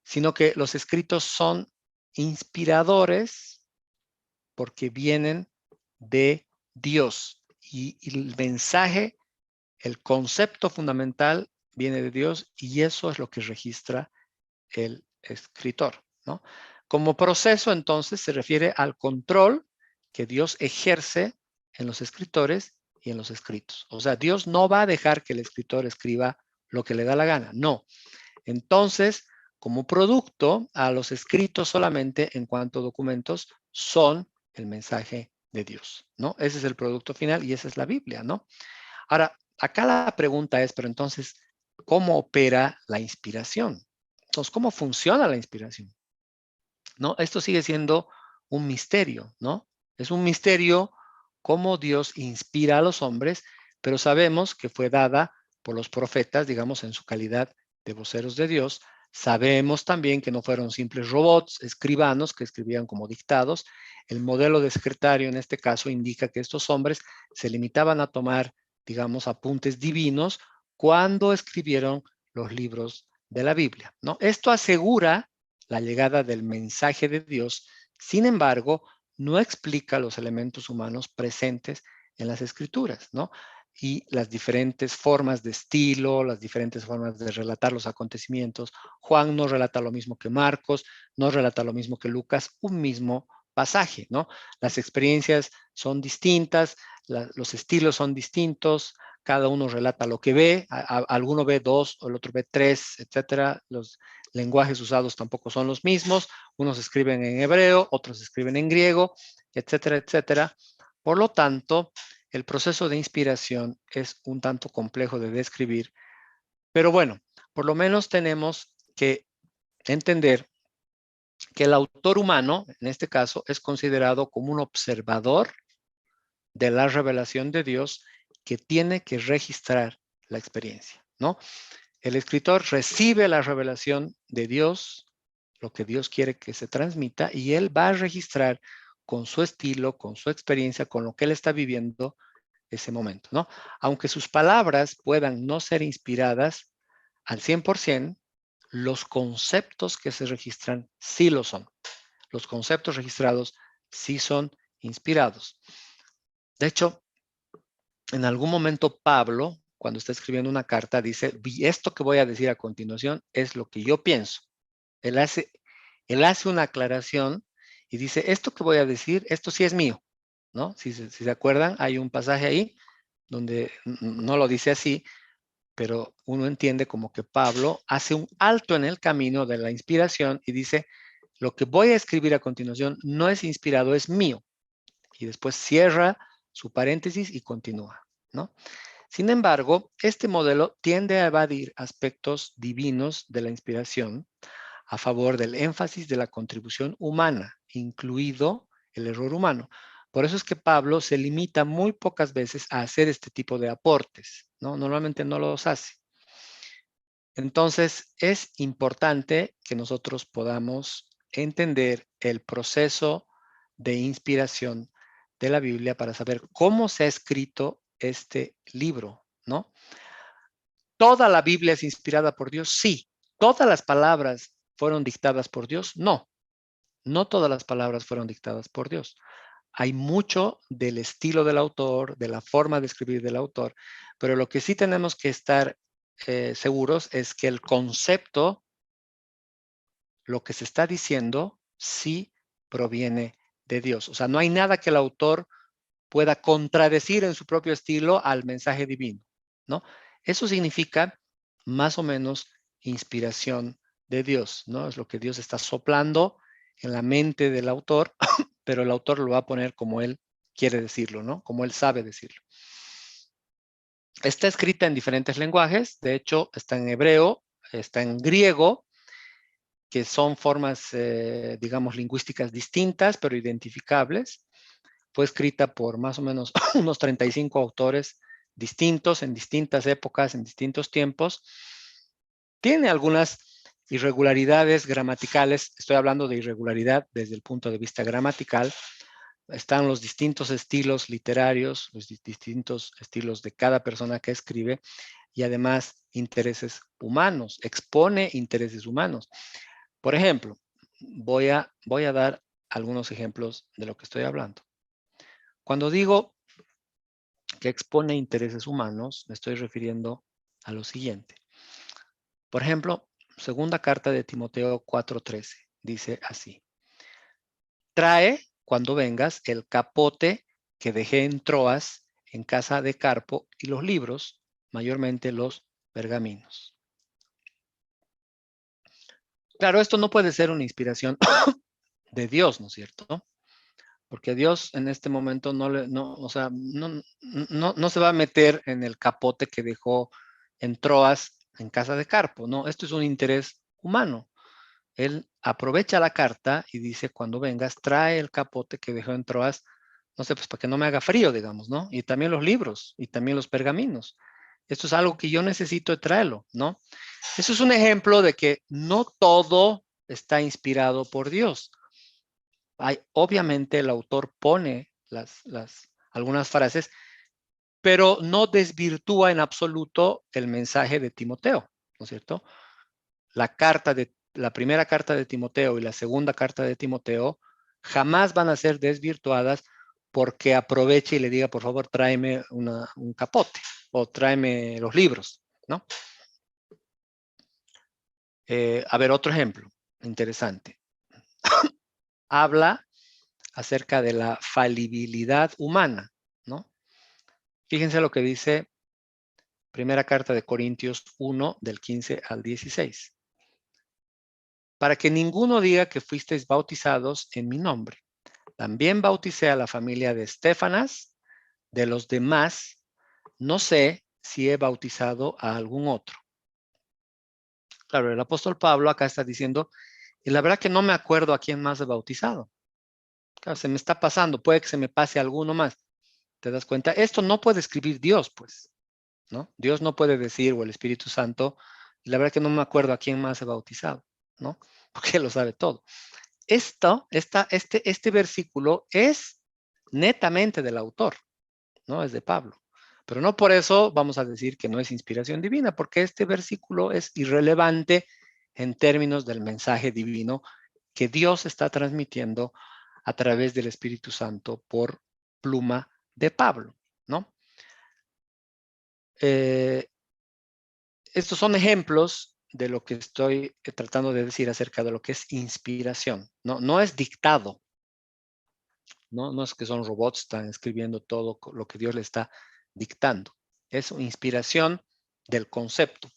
Sino que los escritos son inspiradores porque vienen de Dios. Y el mensaje, el concepto fundamental viene de Dios y eso es lo que registra el escritor, ¿no? Como proceso, entonces, se refiere al control que Dios ejerce en los escritores y en los escritos. O sea, Dios no va a dejar que el escritor escriba lo que le da la gana, no. Entonces, como producto, a los escritos solamente en cuanto a documentos son el mensaje de Dios, ¿no? Ese es el producto final y esa es la Biblia, ¿no? Ahora, acá la pregunta es, pero entonces, ¿cómo opera la inspiración? Entonces, ¿cómo funciona la inspiración? ¿No? Esto sigue siendo un misterio, ¿no? Es un misterio cómo Dios inspira a los hombres, pero sabemos que fue dada por los profetas, digamos, en su calidad de voceros de Dios. Sabemos también que no fueron simples robots, escribanos que escribían como dictados. El modelo de secretario en este caso indica que estos hombres se limitaban a tomar, digamos, apuntes divinos cuando escribieron los libros de la Biblia, ¿no? Esto asegura la llegada del mensaje de Dios. Sin embargo, no explica los elementos humanos presentes en las escrituras, ¿no? Y las diferentes formas de estilo, las diferentes formas de relatar los acontecimientos. Juan no relata lo mismo que Marcos, no relata lo mismo que Lucas, un mismo pasaje, ¿no? Las experiencias son distintas, los estilos son distintos, cada uno relata lo que ve, alguno ve dos, el otro ve tres, etcétera. Los lenguajes usados tampoco son los mismos, unos escriben en hebreo, otros escriben en griego, etcétera, etcétera. Por lo tanto, el proceso de inspiración es un tanto complejo de describir, pero bueno, por lo menos tenemos que entender que el autor humano, en este caso, es considerado como un observador de la revelación de Dios que tiene que registrar la experiencia, ¿no? El escritor recibe la revelación de Dios, lo que Dios quiere que se transmita, y él va a registrar con su estilo, con su experiencia, con lo que él está viviendo ese momento, ¿no? Aunque sus palabras puedan no ser inspiradas al 100%, los conceptos que se registran sí lo son. Los conceptos registrados sí son inspirados. De hecho, en algún momento Pablo, cuando está escribiendo una carta, dice, esto que voy a decir a continuación es lo que yo pienso. Él hace, él hace una aclaración y dice, esto que voy a decir, esto sí es mío, ¿no? Si se acuerdan, hay un pasaje ahí donde no lo dice así, pero uno entiende como que Pablo hace un alto en el camino de la inspiración y dice, lo que voy a escribir a continuación no es inspirado, es mío. Y después cierra su paréntesis y continúa, ¿no? Sin embargo, este modelo tiende a evadir aspectos divinos de la inspiración a favor del énfasis de la contribución humana, incluido el error humano. Por eso es que Pablo se limita muy pocas veces a hacer este tipo de aportes, ¿no? Normalmente no los hace. Entonces, es importante que nosotros podamos entender el proceso de inspiración de la Biblia para saber cómo se ha escrito este libro, ¿no? ¿Toda la Biblia es inspirada por Dios? Sí. ¿Todas las palabras fueron dictadas por Dios? No. No todas las palabras fueron dictadas por Dios. Hay mucho del estilo del autor, de la forma de escribir del autor, pero lo que sí tenemos que estar seguros es que el concepto, lo que se está diciendo, sí proviene de Dios. O sea, no hay nada que el autor pueda contradecir en su propio estilo al mensaje divino, ¿no? Eso significa más o menos inspiración de Dios, ¿no? Es lo que Dios está soplando en la mente del autor, pero el autor lo va a poner como él quiere decirlo, ¿no? Como él sabe decirlo. Está escrita en diferentes lenguajes, de hecho está en hebreo, está en griego, que son formas, digamos, lingüísticas distintas, pero identificables. Fue escrita por más o menos unos 35 autores distintos en distintas épocas, en distintos tiempos. Tiene algunas irregularidades gramaticales, estoy hablando de irregularidad desde el punto de vista gramatical. Están los distintos estilos literarios, los distintos estilos de cada persona que escribe y además intereses humanos, expone intereses humanos. Por ejemplo, voy a dar algunos ejemplos de lo que estoy hablando. Cuando digo que expone intereses humanos, me estoy refiriendo a lo siguiente. Por ejemplo, segunda carta de Timoteo 4:13, dice así: trae, cuando vengas, el capote que dejé en Troas, en casa de Carpo, y los libros, mayormente los pergaminos. Claro, esto no puede ser una inspiración de Dios, ¿no es cierto? Porque Dios en este momento no se va a meter en el capote que dejó en Troas, en casa de Carpo, no, esto es un interés humano. Él aprovecha la carta y dice, cuando vengas, trae el capote que dejó en Troas, no sé, pues para que no me haga frío, digamos, ¿no? Y también los libros y también los pergaminos. Esto es algo que yo necesito traerlo, ¿no? Eso es un ejemplo de que no todo está inspirado por Dios. Obviamente el autor pone algunas frases, pero no desvirtúa en absoluto el mensaje de Timoteo, ¿no es cierto? La primera carta de Timoteo y la segunda carta de Timoteo jamás van a ser desvirtuadas porque aproveche y le diga, por favor, tráeme un capote o tráeme los libros, ¿no? A ver, otro ejemplo interesante. Habla acerca de la falibilidad humana, ¿no? Fíjense lo que dice primera carta de Corintios 1, del 15 al 16. Para que ninguno diga que fuisteis bautizados en mi nombre. También bauticé a la familia de Estéfanas, de los demás, no sé si he bautizado a algún otro. Claro, el apóstol Pablo acá está diciendo, y la verdad que no me acuerdo a quién más he bautizado. Claro, se me está pasando, puede que se me pase alguno más. ¿Te das cuenta? Esto no puede escribir Dios, pues, ¿no? Dios no puede decir, o el Espíritu Santo, y la verdad que no me acuerdo a quién más he bautizado, ¿no? Porque Él lo sabe todo. Este versículo es netamente del autor, ¿no? Es de Pablo. Pero no por eso vamos a decir que no es inspiración divina, porque este versículo es irrelevante en términos del mensaje divino que Dios está transmitiendo a través del Espíritu Santo por pluma de Pablo, ¿no? Estos son ejemplos de lo que estoy tratando de decir acerca de lo que es inspiración. No es dictado, no es que son robots, están escribiendo todo lo que Dios le está dictando. Es inspiración del concepto.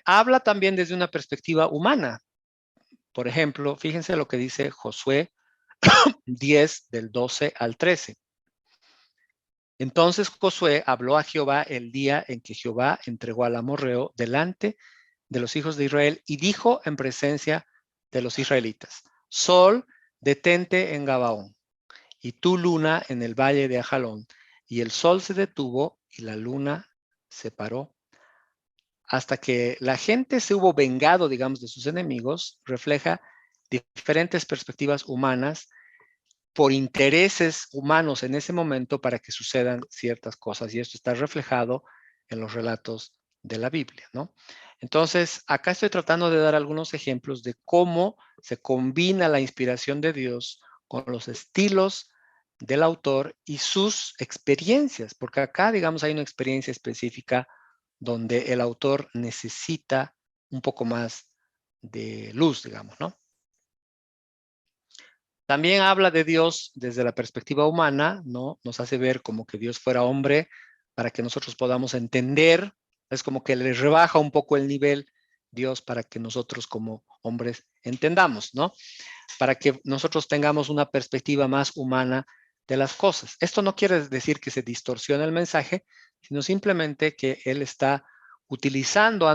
Habla también desde una perspectiva humana. Por ejemplo, fíjense lo que dice Josué 10 del 12 al 13. Entonces Josué habló a Jehová el día en que Jehová entregó al amorreo delante de los hijos de Israel y dijo en presencia de los israelitas: Sol, detente en Gabaón, y tú, luna, en el valle de Ajalón. Y el sol se detuvo y la luna se paró. Hasta que la gente se hubo vengado, digamos, de sus enemigos, refleja diferentes perspectivas humanas por intereses humanos en ese momento para que sucedan ciertas cosas. Y esto está reflejado en los relatos de la Biblia, ¿no? Entonces, acá estoy tratando de dar algunos ejemplos de cómo se combina la inspiración de Dios con los estilos del autor y sus experiencias, porque acá, digamos, hay una experiencia específica donde el autor necesita un poco más de luz, digamos, ¿no? También habla de Dios desde la perspectiva humana, ¿no? Nos hace ver como que Dios fuera hombre para que nosotros podamos entender. Es como que le rebaja un poco el nivel Dios para que nosotros como hombres entendamos, ¿no? Para que nosotros tengamos una perspectiva más humana de las cosas. Esto no quiere decir que se distorsione el mensaje, sino simplemente que él está utilizando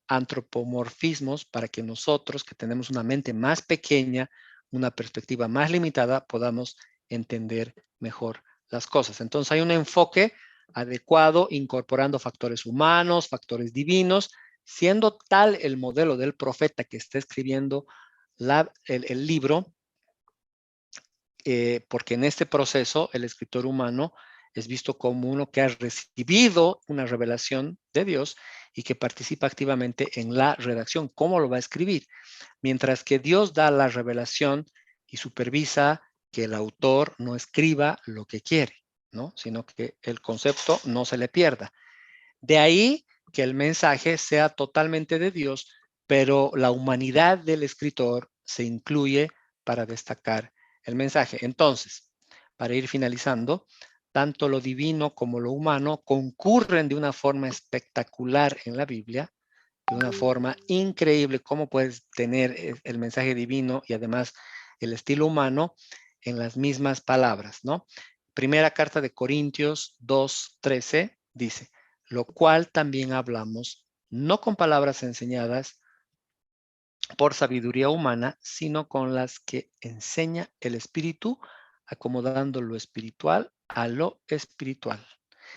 antropomorfismos para que nosotros, que tenemos una mente más pequeña, una perspectiva más limitada, podamos entender mejor las cosas. Entonces hay un enfoque adecuado incorporando factores humanos, factores divinos, siendo tal el modelo del profeta que está escribiendo el libro, porque en este proceso el escritor humano es visto como uno que ha recibido una revelación de Dios y que participa activamente en la redacción, cómo lo va a escribir, mientras que Dios da la revelación y supervisa que el autor no escriba lo que quiere, ¿no? Sino que el concepto no se le pierda. De ahí que el mensaje sea totalmente de Dios, pero la humanidad del escritor se incluye para destacar el mensaje. Entonces, para ir finalizando, tanto lo divino como lo humano concurren de una forma espectacular en la Biblia, de una forma increíble. Cómo puedes tener el mensaje divino y además el estilo humano en las mismas palabras, ¿no? Primera carta de Corintios 2:13 dice: lo cual también hablamos, no con palabras enseñadas por sabiduría humana, sino con las que enseña el Espíritu, acomodando lo espiritual a lo espiritual.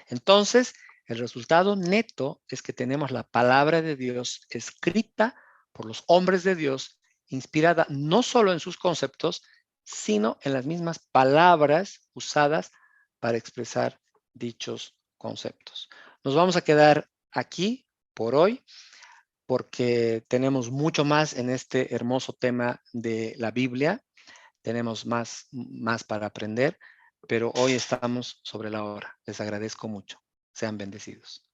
Entonces, el resultado neto es que tenemos la palabra de Dios escrita por los hombres de Dios, inspirada no solo en sus conceptos, sino en las mismas palabras usadas para expresar dichos conceptos. Nos vamos a quedar aquí por hoy porque tenemos mucho más en este hermoso tema de la Biblia. Tenemos más para aprender, pero hoy estamos sobre la hora. Les agradezco mucho. Sean bendecidos.